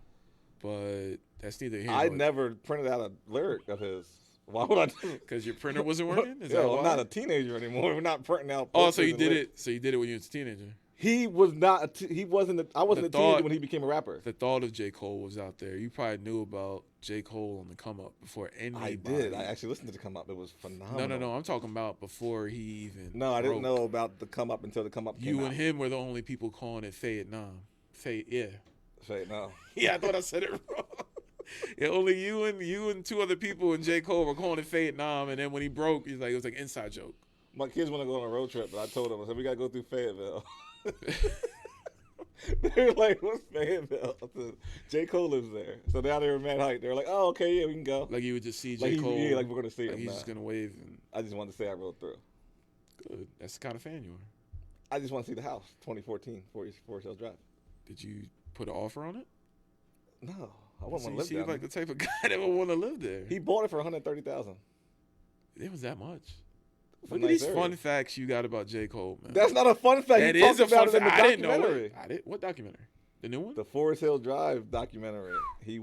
[SPEAKER 4] But that's neither here.
[SPEAKER 3] I never printed out a lyric of his. Why would I do it?
[SPEAKER 4] Because your printer wasn't working. Is that
[SPEAKER 3] Yo,
[SPEAKER 4] why?
[SPEAKER 3] I'm not a teenager anymore. We're not printing out.
[SPEAKER 4] Oh, so
[SPEAKER 3] posters
[SPEAKER 4] you
[SPEAKER 3] and
[SPEAKER 4] did
[SPEAKER 3] lyrics.
[SPEAKER 4] it. So you did it when you was a teenager.
[SPEAKER 3] He was not. He wasn't. I wasn't a
[SPEAKER 4] The
[SPEAKER 3] teenager
[SPEAKER 4] thought-
[SPEAKER 3] when he became a rapper.
[SPEAKER 4] The thought of J. Cole was out there. You probably knew about J. Cole on the come up before anybody.
[SPEAKER 3] I did. I actually listened to the come up. It was phenomenal.
[SPEAKER 4] No. I'm talking about before he even.
[SPEAKER 3] No, I didn't
[SPEAKER 4] broke.
[SPEAKER 3] know about the come up until the come up came
[SPEAKER 4] You
[SPEAKER 3] out.
[SPEAKER 4] and him were the only people calling it Vietnam. Yeah.
[SPEAKER 3] Say no.
[SPEAKER 4] Yeah, I thought I said it wrong. Yeah, only you and two other people and J. Cole were calling it Vietnam, and then when he broke, he's like, it was like an inside joke.
[SPEAKER 3] My kids want to go on a road trip, but I told them, I said, we got to go through Fayetteville. They were like, what's Fayetteville? I said, J. Cole lives there. So now they were mad hype. They were like, oh, okay, yeah, we can go.
[SPEAKER 4] Like you would just see
[SPEAKER 3] Like
[SPEAKER 4] J. Cole.
[SPEAKER 3] yeah, like we're going to see
[SPEAKER 4] like
[SPEAKER 3] him.
[SPEAKER 4] he's
[SPEAKER 3] Nah.
[SPEAKER 4] just gonna wave. And
[SPEAKER 3] I just wanted to say I rode through.
[SPEAKER 4] good. That's the kind of fan you are.
[SPEAKER 3] I just want to see the house, 2014, Forest Hills Drive.
[SPEAKER 4] Did you put an offer on it?
[SPEAKER 3] No, I
[SPEAKER 4] So
[SPEAKER 3] wouldn't want
[SPEAKER 4] you
[SPEAKER 3] to live
[SPEAKER 4] seem
[SPEAKER 3] there.
[SPEAKER 4] like the type of guy that would want to live there.
[SPEAKER 3] He bought it for $130,000.
[SPEAKER 4] It was that much.
[SPEAKER 3] It's a
[SPEAKER 4] Look
[SPEAKER 3] nice
[SPEAKER 4] at these
[SPEAKER 3] area.
[SPEAKER 4] fun facts you got about J. Cole, man.
[SPEAKER 3] That's not a fun fact.
[SPEAKER 4] That
[SPEAKER 3] He
[SPEAKER 4] is
[SPEAKER 3] talked
[SPEAKER 4] a fun
[SPEAKER 3] about it in the
[SPEAKER 4] fact. I didn't know
[SPEAKER 3] documentary.
[SPEAKER 4] it. What documentary? The new one?
[SPEAKER 3] The Forest Hill Drive documentary.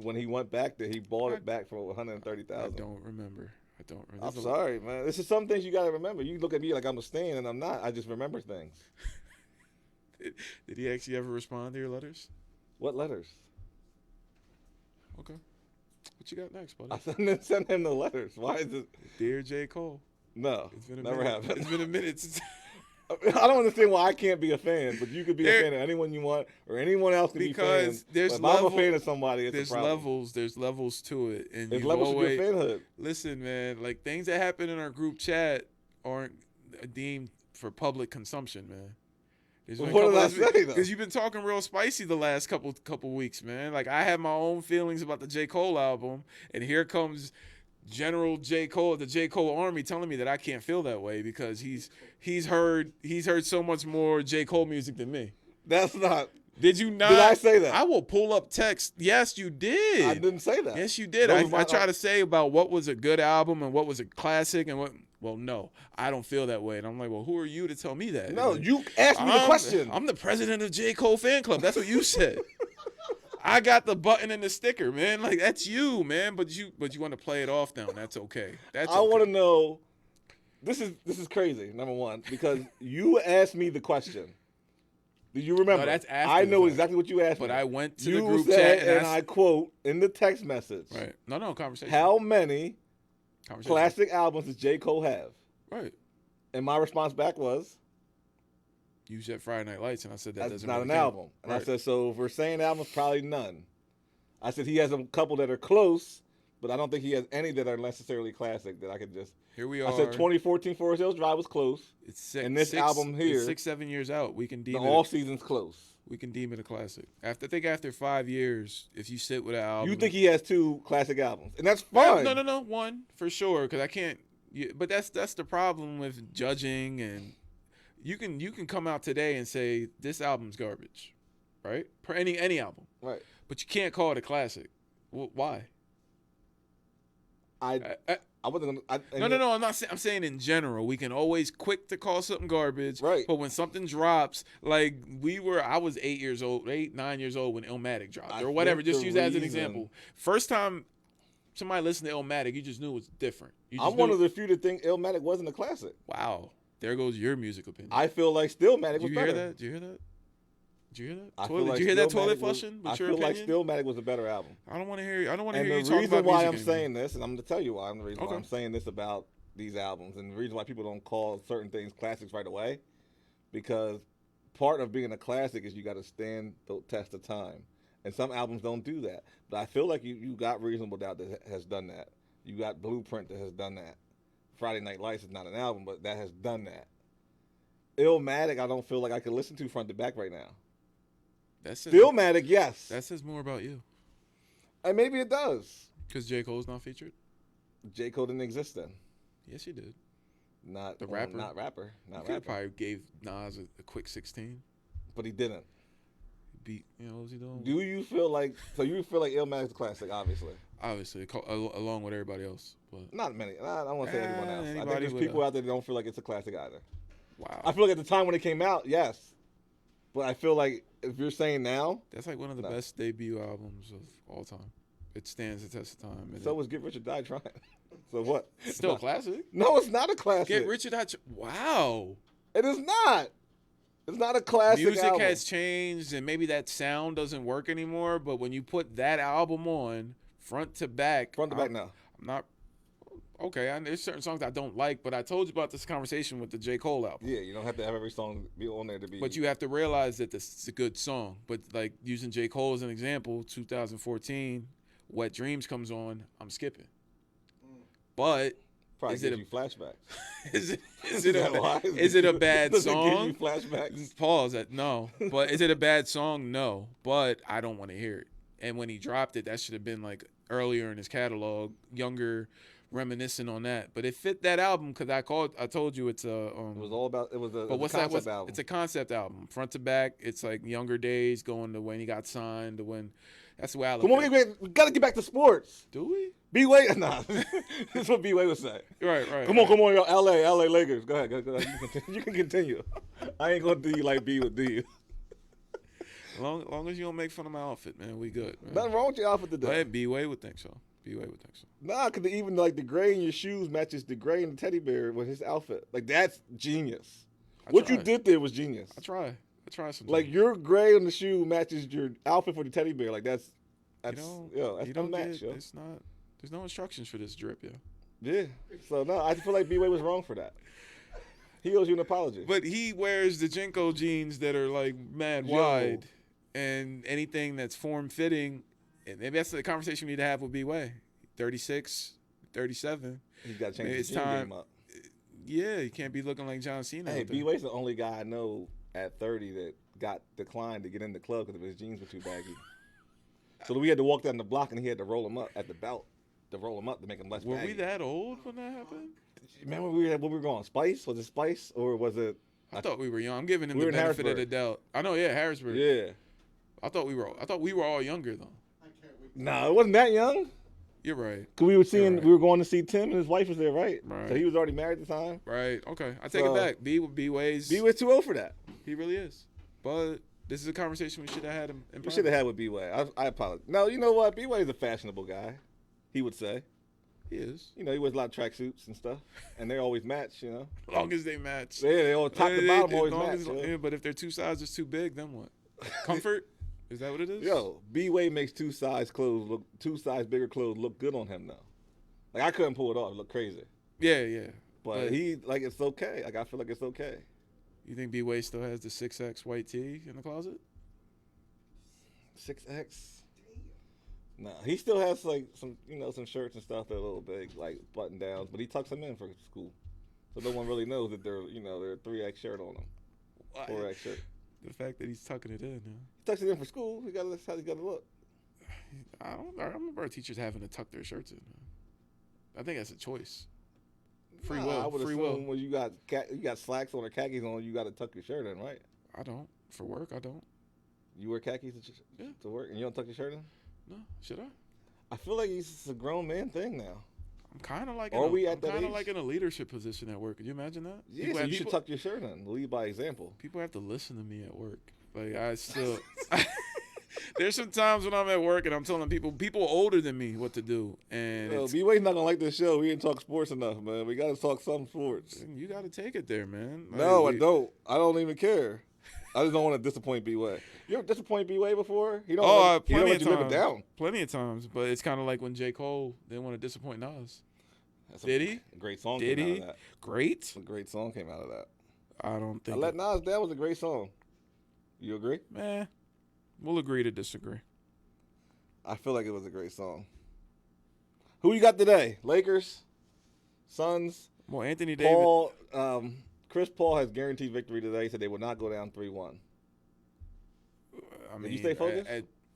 [SPEAKER 3] When he went back there, he bought it back for
[SPEAKER 4] I
[SPEAKER 3] $130,000.
[SPEAKER 4] don't remember.
[SPEAKER 3] I'm
[SPEAKER 4] There's a-
[SPEAKER 3] sorry, man. This is some things you gotta remember. You look at me like I'm a stan, and I'm not. I just remember things.
[SPEAKER 4] Did he actually ever respond to your letters?
[SPEAKER 3] What letters?
[SPEAKER 4] Okay. What you got next, buddy?
[SPEAKER 3] I didn't send him the letters. Why is it?
[SPEAKER 4] Dear J. Cole.
[SPEAKER 3] No,
[SPEAKER 4] It's been a
[SPEAKER 3] never
[SPEAKER 4] minute.
[SPEAKER 3] happened.
[SPEAKER 4] It's been a minute since.
[SPEAKER 3] I don't understand why I can't be a fan, but you could be
[SPEAKER 4] There-
[SPEAKER 3] a fan of anyone you want, or anyone else can be
[SPEAKER 4] Because
[SPEAKER 3] fans.
[SPEAKER 4] there's
[SPEAKER 3] But if I'm a
[SPEAKER 4] level-
[SPEAKER 3] fan of somebody, it's
[SPEAKER 4] There's
[SPEAKER 3] a problem.
[SPEAKER 4] levels. There's levels to it, and
[SPEAKER 3] There's
[SPEAKER 4] you
[SPEAKER 3] levels
[SPEAKER 4] always
[SPEAKER 3] to your fanhood.
[SPEAKER 4] listen, man. Like things that happen in our group chat aren't deemed for public consumption, man.
[SPEAKER 3] Well, what did I say, though?
[SPEAKER 4] Because you've been talking real spicy the last couple weeks, man. Like I have my own feelings about the J. Cole album, and here comes General J. Cole, the J. Cole Army, telling me that I can't feel that way because he's heard so much more J. Cole music than me.
[SPEAKER 3] That's not.
[SPEAKER 4] Did you not?
[SPEAKER 3] Did I say that?
[SPEAKER 4] I will pull up text. Yes, you did.
[SPEAKER 3] I didn't say that.
[SPEAKER 4] Yes, you did.
[SPEAKER 3] That was
[SPEAKER 4] I try to say about what was a good album and what was a classic and what. Well, no, I don't feel that way. And I'm like, well, who are you to tell me that?
[SPEAKER 3] No,
[SPEAKER 4] And
[SPEAKER 3] you asked me the question.
[SPEAKER 4] I'm the president of J. Cole fan club. That's what you said. I got the button and the sticker, man. Like that's you, man. But you want to play it off now. That's okay. That's
[SPEAKER 3] I
[SPEAKER 4] okay.
[SPEAKER 3] want to know. This is crazy. Number one, because you asked me the question. Do you remember?
[SPEAKER 4] No, that's after
[SPEAKER 3] I
[SPEAKER 4] the
[SPEAKER 3] know
[SPEAKER 4] fact.
[SPEAKER 3] exactly what you asked me.
[SPEAKER 4] But I went to
[SPEAKER 3] you
[SPEAKER 4] the group
[SPEAKER 3] said,
[SPEAKER 4] chat
[SPEAKER 3] and I quote in the text message.
[SPEAKER 4] right. No, conversation.
[SPEAKER 3] How many
[SPEAKER 4] Conversation.
[SPEAKER 3] classic albums does J. Cole have?
[SPEAKER 4] Right.
[SPEAKER 3] And my response back was,
[SPEAKER 4] You said Friday Night Lights, and I said that
[SPEAKER 3] that's
[SPEAKER 4] doesn't
[SPEAKER 3] not
[SPEAKER 4] really
[SPEAKER 3] an
[SPEAKER 4] count.
[SPEAKER 3] album. And I
[SPEAKER 4] Right.
[SPEAKER 3] said, so if we're saying albums, probably none. I said he has a couple that are close, but I don't think he has any that are necessarily classic that I could just.
[SPEAKER 4] Here we are.
[SPEAKER 3] I said 2014 Forest Hills Drive was close.
[SPEAKER 4] It's six,
[SPEAKER 3] and this album here,
[SPEAKER 4] it's 6-7 years out. We can deem
[SPEAKER 3] The
[SPEAKER 4] it.
[SPEAKER 3] off season's close.
[SPEAKER 4] We can deem it a classic. I think after 5 years, if you sit with an album,
[SPEAKER 3] You think he has two classic albums, and that's
[SPEAKER 4] Well,
[SPEAKER 3] fine.
[SPEAKER 4] No, one for sure. Because I can't. But that's the problem with judging, and you can come out today and say this album's garbage, right? For any album,
[SPEAKER 3] Right.
[SPEAKER 4] but you can't call it a classic. Why?
[SPEAKER 3] I wasn't gonna.
[SPEAKER 4] No. I'm not saying. I'm saying in general, we can always quick to call something garbage.
[SPEAKER 3] Right.
[SPEAKER 4] But when something drops, like I was 9 years old when Illmatic dropped,
[SPEAKER 3] I
[SPEAKER 4] or whatever.
[SPEAKER 3] think
[SPEAKER 4] Just
[SPEAKER 3] the
[SPEAKER 4] use that as an
[SPEAKER 3] reason-
[SPEAKER 4] example. First time somebody listened to Illmatic, you just knew it was different.
[SPEAKER 3] I'm one of the few that think Illmatic wasn't a classic.
[SPEAKER 4] Wow. There goes your music opinion.
[SPEAKER 3] I feel like Stillmatic
[SPEAKER 4] Did
[SPEAKER 3] was
[SPEAKER 4] you
[SPEAKER 3] better.
[SPEAKER 4] hear that? Did you hear that? Did you hear that?
[SPEAKER 3] I feel
[SPEAKER 4] Toilet,
[SPEAKER 3] like
[SPEAKER 4] did you hear that
[SPEAKER 3] Stillmatic
[SPEAKER 4] toilet
[SPEAKER 3] was-
[SPEAKER 4] flushing?
[SPEAKER 3] I
[SPEAKER 4] With your
[SPEAKER 3] feel like
[SPEAKER 4] opinion?
[SPEAKER 3] Stillmatic was a better album.
[SPEAKER 4] I don't want to hear. I don't want to
[SPEAKER 3] And
[SPEAKER 4] hear
[SPEAKER 3] the
[SPEAKER 4] you talk
[SPEAKER 3] reason
[SPEAKER 4] about
[SPEAKER 3] why
[SPEAKER 4] music
[SPEAKER 3] I'm
[SPEAKER 4] anymore.
[SPEAKER 3] saying this, and I'm going to tell you why. The reason why
[SPEAKER 4] Okay.
[SPEAKER 3] I'm saying this about these albums, and the reason why people don't call certain things classics right away, because part of being a classic is you got to stand the test of time, and some albums don't do that. But I feel like you got Reasonable Doubt that has done that. You got Blueprint that has done that. Friday Night Lights is not an album, but that has done that. Illmatic, I don't feel like I can listen to front to back right now. Stillmatic, yes.
[SPEAKER 4] That says more about you.
[SPEAKER 3] And maybe it does.
[SPEAKER 4] Because J. Cole's not featured?
[SPEAKER 3] J. Cole didn't exist then.
[SPEAKER 4] Yes, he did.
[SPEAKER 3] Not
[SPEAKER 4] The rapper.
[SPEAKER 3] Not rapper. Not
[SPEAKER 4] He
[SPEAKER 3] rapper.
[SPEAKER 4] probably gave Nas a quick 16.
[SPEAKER 3] But he didn't.
[SPEAKER 4] beat. You know, what was he doing?
[SPEAKER 3] Do you feel like you feel like Illmatic's a classic?
[SPEAKER 4] Obviously, along with everybody else, but
[SPEAKER 3] not many. I don't want to say everyone else. I think
[SPEAKER 4] anybody
[SPEAKER 3] there's
[SPEAKER 4] with
[SPEAKER 3] people out there that don't feel like it's a classic either.
[SPEAKER 4] wow.
[SPEAKER 3] I feel like at the time when it came out, yes, but I feel like if you're saying now,
[SPEAKER 4] That's like one of the best debut albums of all time. It stands the test of time.
[SPEAKER 3] So was Get Rich or Die Trying. So what?
[SPEAKER 4] It's still a classic.
[SPEAKER 3] No, it's not a classic.
[SPEAKER 4] Get Rich or Die. Wow.
[SPEAKER 3] It is not. It's not a classic
[SPEAKER 4] Music
[SPEAKER 3] album.
[SPEAKER 4] has changed, and maybe that sound doesn't work anymore. But when you put that album on front to back,
[SPEAKER 3] no.
[SPEAKER 4] I'm not. Okay, there's certain songs I don't like, but I told you about this conversation with the J. Cole album.
[SPEAKER 3] Yeah, you don't have to have every song be on there to be.
[SPEAKER 4] But you have to realize that this is a good song. But like using J. Cole as an example, 2014, Wet Dreams comes on, I'm skipping. But
[SPEAKER 3] probably
[SPEAKER 4] is it
[SPEAKER 3] gives you flashbacks?
[SPEAKER 4] is it a bad
[SPEAKER 3] Does
[SPEAKER 4] song?
[SPEAKER 3] it give you flashbacks?
[SPEAKER 4] Pause. No. But is it a bad song? No. But I don't want to hear it. And when he dropped it, that should have been like earlier in his catalog, younger, reminiscent on that. But it fit that album because I told you it's a.
[SPEAKER 3] It was all about. It was a.
[SPEAKER 4] But what's
[SPEAKER 3] concept
[SPEAKER 4] that?
[SPEAKER 3] album.
[SPEAKER 4] It's a concept album, front to back. It's like younger days, going to when he got signed, to when. That's the way I look.
[SPEAKER 3] Come on, we gotta get back to sports.
[SPEAKER 4] Do we?
[SPEAKER 3] B-Way? Nah. This is what B-Way would say.
[SPEAKER 4] Right.
[SPEAKER 3] Come on, yo, LA Lakers. Go ahead. You can continue. I ain't gonna do you like B would do you.
[SPEAKER 4] Long as you don't make fun of my outfit, man, we good. Man.
[SPEAKER 3] Nothing wrong with your outfit today.
[SPEAKER 4] But B-Way would think so.
[SPEAKER 3] Nah, because even like the gray in your shoes matches the gray in the teddy bear with his outfit. Like that's genius. What you did there was genius.
[SPEAKER 4] I try sometimes.
[SPEAKER 3] Like your gray on the shoe matches your outfit for the teddy bear. Like that's that's unmatched.
[SPEAKER 4] It's not. There's no instructions for this drip, yo.
[SPEAKER 3] Yeah. So no, I feel like B-Way was wrong for that. He owes you an apology.
[SPEAKER 4] But he wears the Jinko jeans that are like mad wide, and anything that's form fitting. And maybe that's the conversation we need to have with B-Way. 36, 37.
[SPEAKER 3] He's got to change his game up.
[SPEAKER 4] Yeah, he can't be looking like John Cena.
[SPEAKER 3] Hey, B-Way's the only guy I know at 30 that got declined to get in the club because his jeans were too baggy. So we had to walk down the block and he had to roll them up at the belt to roll them up to make them less baggy.
[SPEAKER 4] Were we that old when that happened?
[SPEAKER 3] Remember where we were going? Spice? Was it Spice or was it?
[SPEAKER 4] I thought we were young. I'm giving him the benefit of the doubt. I know, yeah, Harrisburg.
[SPEAKER 3] Yeah.
[SPEAKER 4] I thought we were all younger though.
[SPEAKER 3] No, it wasn't that young.
[SPEAKER 4] You're right.
[SPEAKER 3] Cause we were going to see Tim and his wife was there, right?
[SPEAKER 4] Right.
[SPEAKER 3] So he was already married at the time.
[SPEAKER 4] Right. Okay. I take it back. B-Way's
[SPEAKER 3] too old for that.
[SPEAKER 4] He really is. But this is a conversation we should have had in
[SPEAKER 3] We should have had with B-Way. I apologize. No, you know what? B-Way is a fashionable guy. He would say.
[SPEAKER 4] He is.
[SPEAKER 3] You know, he wears a lot of tracksuits and stuff, and they always match. You know.
[SPEAKER 4] As long as they match.
[SPEAKER 3] Yeah, they all top to bottom always match.
[SPEAKER 4] Yeah, but if they're two sizes too big, then what? Comfort. Is that what it is?
[SPEAKER 3] Yo, B-Way makes two size bigger clothes look good on him though. Like I couldn't pull it off; it looked crazy.
[SPEAKER 4] Yeah.
[SPEAKER 3] But he it's okay. Like I feel like it's okay.
[SPEAKER 4] You think B-Way still has the 6X white tee in the closet?
[SPEAKER 3] 6X? No, he still has like some shirts and stuff that are a little big, like button downs, but he tucks them in for school, so no one really knows that they're a 3X shirt on them, 4X shirt.
[SPEAKER 4] The fact that he's tucking it in, yeah.
[SPEAKER 3] He tucks it in for school. That's how he got to look.
[SPEAKER 4] I remember our teachers having to tuck their shirts in. I think that's a choice. Free will.
[SPEAKER 3] I would
[SPEAKER 4] Free
[SPEAKER 3] assume
[SPEAKER 4] will.
[SPEAKER 3] when you got slacks on or khakis on, you got to tuck your shirt in, right?
[SPEAKER 4] I don't. For work, I don't.
[SPEAKER 3] You wear khakis to work, and you don't tuck your shirt in?
[SPEAKER 4] No. Should I?
[SPEAKER 3] I feel like it's a grown man thing now.
[SPEAKER 4] I'm kind of like in a leadership position at work. Could you imagine that?
[SPEAKER 3] Yeah, so you should tuck your shirt in. Lead by example.
[SPEAKER 4] People have to listen to me at work. Like I still, there's some times when I'm at work and I'm telling people older than me what to do. And
[SPEAKER 3] B-Way's not gonna like this show. We didn't talk sports enough, man. We gotta talk some sports.
[SPEAKER 4] You gotta take it there, man.
[SPEAKER 3] No, I don't. I don't even care. I just don't want to disappoint B-Way. You ever disappoint B-Way before? He don't
[SPEAKER 4] plenty
[SPEAKER 3] let
[SPEAKER 4] of
[SPEAKER 3] you live it down.
[SPEAKER 4] Plenty of times, but it's kind of like when J. Cole didn't want to disappoint Nas. Did he?
[SPEAKER 3] A great song
[SPEAKER 4] Did
[SPEAKER 3] came
[SPEAKER 4] he?
[SPEAKER 3] out of that.
[SPEAKER 4] Great?
[SPEAKER 3] A great song came out of that.
[SPEAKER 4] I don't think.
[SPEAKER 3] I Let Nas Down was a great song. You agree?
[SPEAKER 4] Man, we'll agree to disagree.
[SPEAKER 3] I feel like it was a great song. Who you got today? Lakers? Suns?
[SPEAKER 4] Well, Anthony
[SPEAKER 3] Davis. Chris Paul has guaranteed victory today. He said they will not go down 3-1.
[SPEAKER 4] I mean,
[SPEAKER 3] Did you stay focused?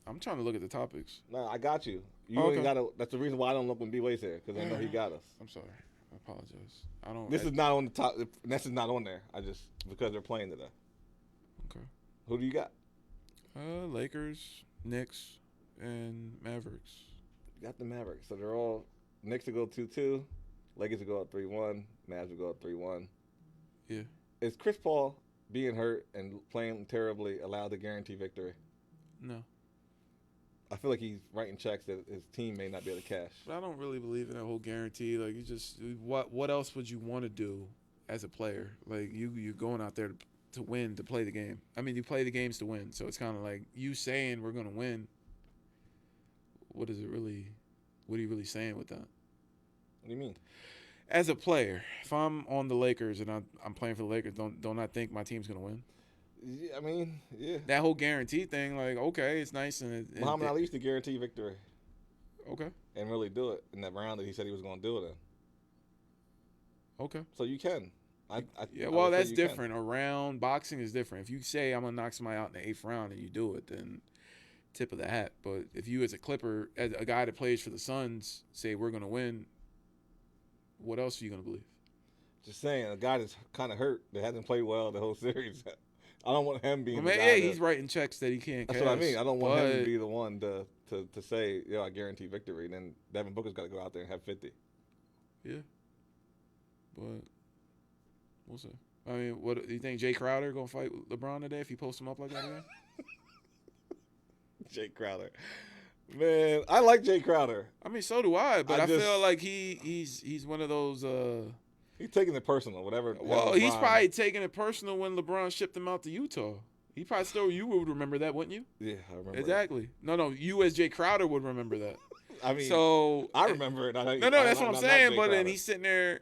[SPEAKER 4] I'm trying to look at the topics.
[SPEAKER 3] No, I got you.
[SPEAKER 4] Okay.
[SPEAKER 3] That's the reason why I don't look when B-Way's here, because I know he got us.
[SPEAKER 4] I'm sorry. I apologize. I don't.
[SPEAKER 3] This is not on the top. This is not on there. Because they're playing today.
[SPEAKER 4] Okay.
[SPEAKER 3] Who do you got?
[SPEAKER 4] Lakers, Knicks, and Mavericks.
[SPEAKER 3] Got the Mavericks. So they're all Knicks to go 2-2, Lakers to go up 3-1, Mavs to go up 3-1.
[SPEAKER 4] Yeah.
[SPEAKER 3] Is Chris Paul being hurt and playing terribly allowed to guarantee victory?
[SPEAKER 4] No.
[SPEAKER 3] I feel like he's writing checks that his team may not be able to cash.
[SPEAKER 4] But I don't really believe in that whole guarantee. Like, you just what else would you want to do as a player? Like, you're going out there to win, to play the game. I mean, you play the games to win. So it's kind of like you saying we're going to win. What is it really? What are you really saying with that?
[SPEAKER 3] What do you mean?
[SPEAKER 4] As a player, if I'm on the Lakers and I'm playing for the Lakers, don't I think my team's going to win?
[SPEAKER 3] Yeah, I mean, yeah.
[SPEAKER 4] That whole guarantee thing, like, okay, it's nice.
[SPEAKER 3] Muhammad Ali used to guarantee victory.
[SPEAKER 4] Okay.
[SPEAKER 3] And really do it in that round that he said he was going to do it in.
[SPEAKER 4] Okay.
[SPEAKER 3] So you can.
[SPEAKER 4] Well, that's different. A round, boxing is different. If you say I'm going to knock somebody out in the 8th round and you do it, then tip of the hat. But if you as a Clipper, as a guy that plays for the Suns, say we're going to win, what else are you going to believe?
[SPEAKER 3] Just saying, a guy that's kind of hurt, that hasn't played well the whole series. I don't want him being the guy.
[SPEAKER 4] Yeah, he's writing checks that he can't cash.
[SPEAKER 3] That's what I mean. I don't want him to be the one to say, I guarantee victory. Then Devin Booker's got to go out there and have 50.
[SPEAKER 4] Yeah. But we'll see. I mean, what do you think Jay Crowder going to fight LeBron today if he posts him up like that again?
[SPEAKER 3] Jay Crowder. Man, I like Jay Crowder.
[SPEAKER 4] I mean, so do I, but I feel like he's one of those
[SPEAKER 3] he's taking it personal, whatever.
[SPEAKER 4] Well, he's probably taking it personal when LeBron shipped him out to Utah. He probably still, you would remember that, wouldn't you?
[SPEAKER 3] Yeah, I remember.
[SPEAKER 4] Exactly. That. No, you as Jay Crowder would remember that.
[SPEAKER 3] I mean,
[SPEAKER 4] so
[SPEAKER 3] I remember it.
[SPEAKER 4] No, that's what I'm saying. But then he's sitting there,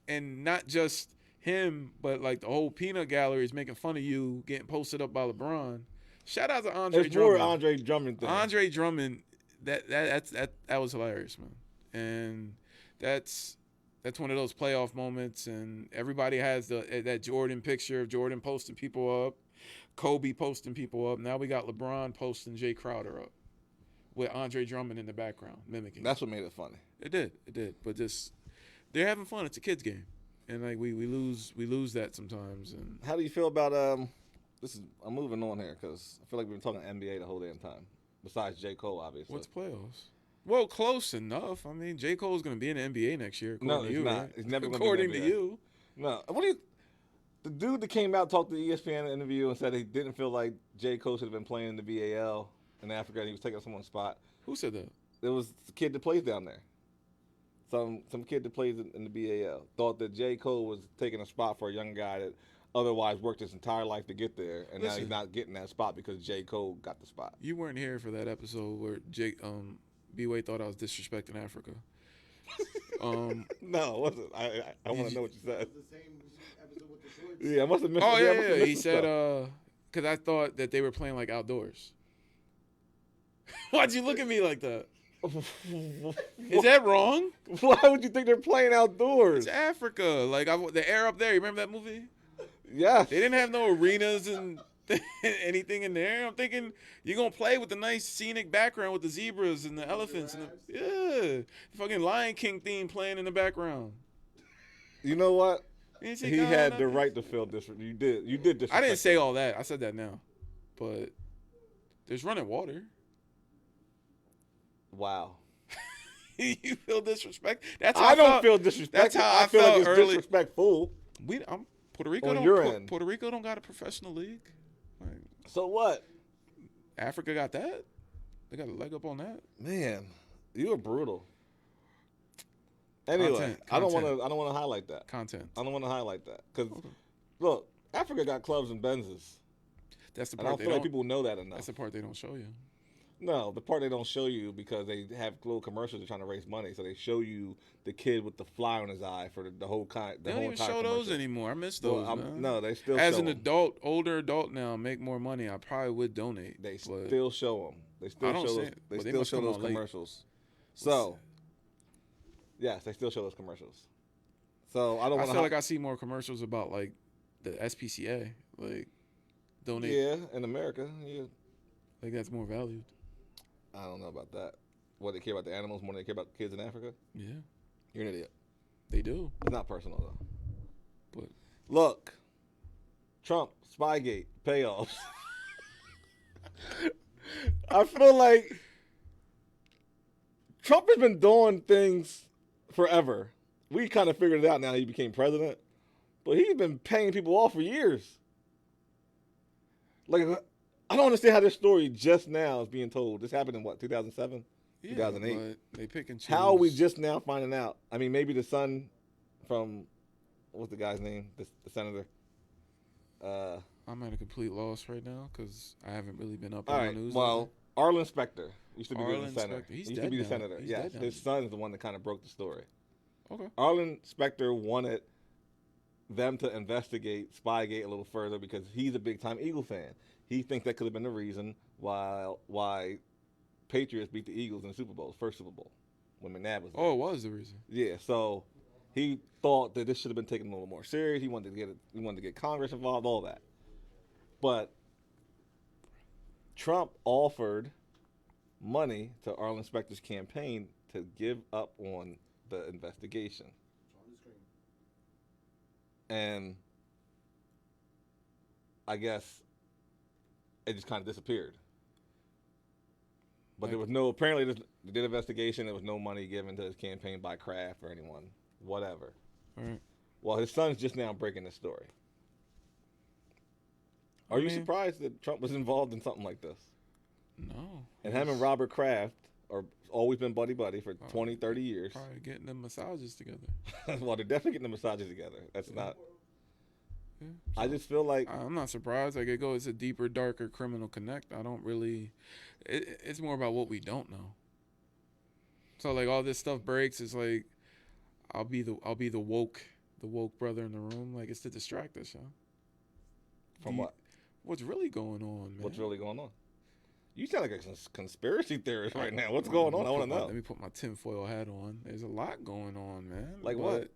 [SPEAKER 4] and not just him, but like the whole peanut gallery is making fun of you getting posted up by LeBron. Shout out to Andre Drummond.
[SPEAKER 3] It's more Andre Drummond thing.
[SPEAKER 4] Andre Drummond, that was hilarious, man. And that's one of those playoff moments, and everybody has that Jordan picture of Jordan posting people up, Kobe posting people up. Now we got LeBron posting Jay Crowder up with Andre Drummond in the background mimicking.
[SPEAKER 3] That's what made it funny.
[SPEAKER 4] It did. But just they're having fun. It's a kids game, and like we lose that sometimes. And
[SPEAKER 3] how do you feel about I'm moving on here because I feel like we've been talking NBA the whole damn time. Besides J. Cole, obviously.
[SPEAKER 4] What's playoffs? Well, close enough. I mean, J. Cole's going to be in the NBA next year.
[SPEAKER 3] No,
[SPEAKER 4] he's
[SPEAKER 3] you,
[SPEAKER 4] not.
[SPEAKER 3] Right? He's never going to be
[SPEAKER 4] according to you.
[SPEAKER 3] No. What do you? The dude that came out talked to the ESPN interview and said he didn't feel like J. Cole should have been playing in the BAL in Africa and he was taking up someone's spot.
[SPEAKER 4] Who said that?
[SPEAKER 3] It was the kid that plays down there. Some kid that plays in the BAL thought that J. Cole was taking a spot for a young guy that otherwise worked his entire life to get there, and now he's not getting that spot because J. Cole got the spot.
[SPEAKER 4] You weren't here for that episode where B-Way thought I was disrespecting Africa.
[SPEAKER 3] No, it wasn't. I want to know what you said.
[SPEAKER 8] It was the same episode with the shorts.
[SPEAKER 3] Yeah, I must have missed.
[SPEAKER 4] Oh yeah. He said because I thought that they were playing like outdoors. Why'd you look at me like that? Is that wrong?
[SPEAKER 3] Why would you think they're playing outdoors?
[SPEAKER 4] It's Africa. Like the air up there. You remember that movie?
[SPEAKER 3] Yeah.
[SPEAKER 4] They didn't have no arenas and anything in there. I'm thinking you're going to play with the nice scenic background with the zebras and the elephants. And the fucking Lion King theme playing in the background.
[SPEAKER 3] You know what?
[SPEAKER 4] He
[SPEAKER 3] had the right to feel disrespect. You did disrespect.
[SPEAKER 4] I didn't say all that. I said that now. But there's running water.
[SPEAKER 3] Wow.
[SPEAKER 4] You feel disrespect? That's
[SPEAKER 3] how I don't feel disrespect.
[SPEAKER 4] That's how I
[SPEAKER 3] feel
[SPEAKER 4] felt
[SPEAKER 3] like it's
[SPEAKER 4] early.
[SPEAKER 3] Disrespectful.
[SPEAKER 4] Puerto Rico Puerto Rico don't got a professional league. Like,
[SPEAKER 3] so what?
[SPEAKER 4] Africa got that? They got a leg up on that?
[SPEAKER 3] Man, you are brutal. Anyway, I don't want to highlight that.
[SPEAKER 4] Content.
[SPEAKER 3] I don't want to highlight that because look, Africa got clubs and Benzes.
[SPEAKER 4] That's the
[SPEAKER 3] part.
[SPEAKER 4] I
[SPEAKER 3] don't feel like people know that enough.
[SPEAKER 4] That's the part they don't show you.
[SPEAKER 3] No, the part they don't show you because they have little commercials. They're trying to raise money, so they show you the kid with the fly on his eye for the whole kind.
[SPEAKER 4] They don't even show those anymore. I miss those. Man.
[SPEAKER 3] No, they still.
[SPEAKER 4] As
[SPEAKER 3] show
[SPEAKER 4] an
[SPEAKER 3] them.
[SPEAKER 4] adult, older adult now, make more money. I probably would donate.
[SPEAKER 3] They still show them. They still show those. They still show those commercials. So, yes, they still show those commercials. So I don't.
[SPEAKER 4] I feel like I see more commercials about like the SPCA, like donate.
[SPEAKER 3] Yeah, in America, yeah.
[SPEAKER 4] Like that's more valued.
[SPEAKER 3] I don't know about that. What, they care about the animals more than they care about the kids in Africa?
[SPEAKER 4] Yeah.
[SPEAKER 3] You're an idiot.
[SPEAKER 4] They do.
[SPEAKER 3] It's not personal, though.
[SPEAKER 4] But
[SPEAKER 3] look, Trump, Spygate, payoffs. I feel like Trump has been doing things forever. We kind of figured it out now he became president. But he's been paying people off for years. Like, I don't understand how this story just now is being told. This happened in what, 2007?
[SPEAKER 4] Yeah,
[SPEAKER 3] 2008?
[SPEAKER 4] But they pick and choose.
[SPEAKER 3] How are we just now finding out? I mean, maybe the son from, what's the guy's name? The senator.
[SPEAKER 4] I'm at a complete loss right now because I haven't really been up
[SPEAKER 3] All
[SPEAKER 4] on
[SPEAKER 3] right,
[SPEAKER 4] the news.
[SPEAKER 3] well, Arlen Specter used to be
[SPEAKER 4] Arlen
[SPEAKER 3] the senator.
[SPEAKER 4] Specter. He's
[SPEAKER 3] He used
[SPEAKER 4] dead
[SPEAKER 3] to be the
[SPEAKER 4] now.
[SPEAKER 3] senator.
[SPEAKER 4] He's
[SPEAKER 3] Yes,
[SPEAKER 4] dead now.
[SPEAKER 3] his son is the one that kind of broke the story.
[SPEAKER 4] Okay.
[SPEAKER 3] Arlen Specter wanted them to investigate Spygate a little further because he's a big-time Eagle fan. He thinks that could have been the reason why Patriots beat the Eagles in the Super Bowl, first Super Bowl, when McNabb was there.
[SPEAKER 4] Oh, it was the reason.
[SPEAKER 3] Yeah, so he thought that this should have been taken a little more serious. He wanted to get Congress involved, all that. But Trump offered money to Arlen Specter's campaign to give up on the investigation. And I guess it just kind of disappeared. But there was no, apparently they did an investigation. There was no money given to his campaign by Kraft or anyone, whatever.
[SPEAKER 4] All right.
[SPEAKER 3] Well, his son's just now breaking the story. Are you surprised that Trump was involved in something like this?
[SPEAKER 4] No.
[SPEAKER 3] And him and Robert Kraft are always been buddy-buddy for 20, 30 years.
[SPEAKER 4] Probably getting them massages together.
[SPEAKER 3] Well, they're definitely getting the massages together. That's not...
[SPEAKER 4] Yeah.
[SPEAKER 3] I just feel like...
[SPEAKER 4] I'm not surprised. Like, it's a deeper, darker criminal connect. I don't really... It's more about what we don't know. So, like, all this stuff breaks. It's like, I'll be the woke brother in the room. Like, it's to distract us, y'all.
[SPEAKER 3] From what?
[SPEAKER 4] What's really going on, man?
[SPEAKER 3] What's really going on? You sound like a conspiracy theorist right now. What's going on? I want to know.
[SPEAKER 4] Let me put my tinfoil hat on. There's a lot going on, man.
[SPEAKER 3] Like what?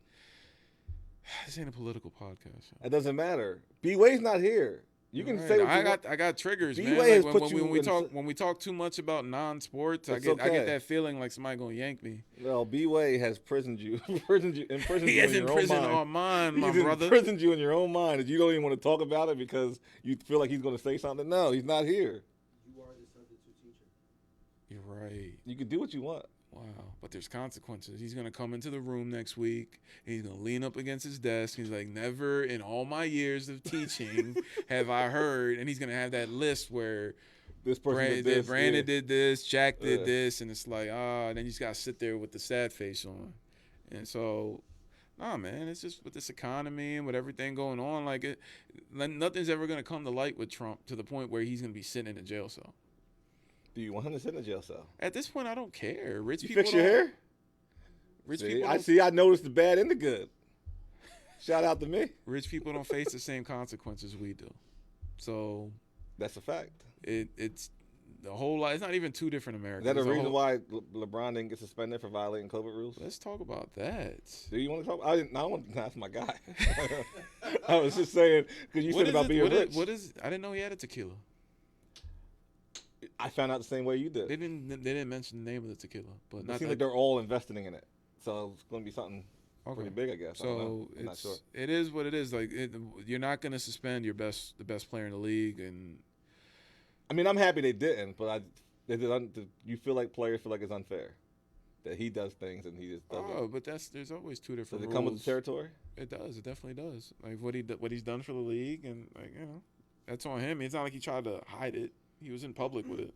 [SPEAKER 4] This ain't a political podcast.
[SPEAKER 3] It doesn't matter. B-Way's not here. You can say what you want.
[SPEAKER 4] I got triggers,
[SPEAKER 3] B-Way
[SPEAKER 4] man.
[SPEAKER 3] has
[SPEAKER 4] When we talk too much about non-sports, I
[SPEAKER 3] It's
[SPEAKER 4] get
[SPEAKER 3] okay.
[SPEAKER 4] that feeling like somebody gonna yank me.
[SPEAKER 3] Well, B-Way has imprisoned you
[SPEAKER 4] He
[SPEAKER 3] in
[SPEAKER 4] has
[SPEAKER 3] your own
[SPEAKER 4] imprisoned
[SPEAKER 3] mind.
[SPEAKER 4] our mind, my
[SPEAKER 3] He's
[SPEAKER 4] brother.
[SPEAKER 3] imprisoned you in your own mind, and you don't even want to talk about it because you feel like he's going to say something. No, he's not here.
[SPEAKER 8] You are the substitute teacher.
[SPEAKER 4] You're right.
[SPEAKER 3] You can do what you want.
[SPEAKER 4] Wow, but there's consequences. He's gonna come into the room next week. And he's gonna lean up against his desk. He's like, never in all my years of teaching have I heard. And he's gonna have that list where
[SPEAKER 3] this person did this,
[SPEAKER 4] Brandon did this, Jack did this, and it's like, and then you just gotta sit there with the sad face on. And so, nah, man, it's just with this economy and with everything going on, like nothing's ever gonna come to light with Trump to the point where he's gonna be sitting in a jail cell.
[SPEAKER 3] Do you want him to sit in a jail cell?
[SPEAKER 4] At this point, I don't care. Rich
[SPEAKER 3] You
[SPEAKER 4] people
[SPEAKER 3] fix your hair?
[SPEAKER 4] Rich
[SPEAKER 3] See,
[SPEAKER 4] people.
[SPEAKER 3] I noticed the bad and the good. Shout out to me.
[SPEAKER 4] Rich people don't face the same consequences we do. So
[SPEAKER 3] that's a fact.
[SPEAKER 4] It's the whole lot. It's not even two different Americas.
[SPEAKER 3] Is that the reason why LeBron didn't get suspended for violating COVID rules?
[SPEAKER 4] Let's talk about that.
[SPEAKER 3] Do you want to talk? I don't want. That's my guy. I was just saying because you said about being rich.
[SPEAKER 4] I didn't know he had a tequila.
[SPEAKER 3] I found out the same way you did.
[SPEAKER 4] They didn't mention the name of the tequila, but
[SPEAKER 3] it seems like they're all investing in it, so it's going to be something pretty big, I guess.
[SPEAKER 4] So
[SPEAKER 3] I'm not sure.
[SPEAKER 4] It is what it is. Like you're not going to suspend the best player in the league, and
[SPEAKER 3] I mean I'm happy they didn't, but you feel like players feel like it's unfair that he does things and he just doesn't.
[SPEAKER 4] Oh, but there's always two different.
[SPEAKER 3] Does it
[SPEAKER 4] rules.
[SPEAKER 3] come with the territory?
[SPEAKER 4] It does. It definitely does. Like what he's done for the league, and like that's on him. It's not like he tried to hide it. He was in public with it.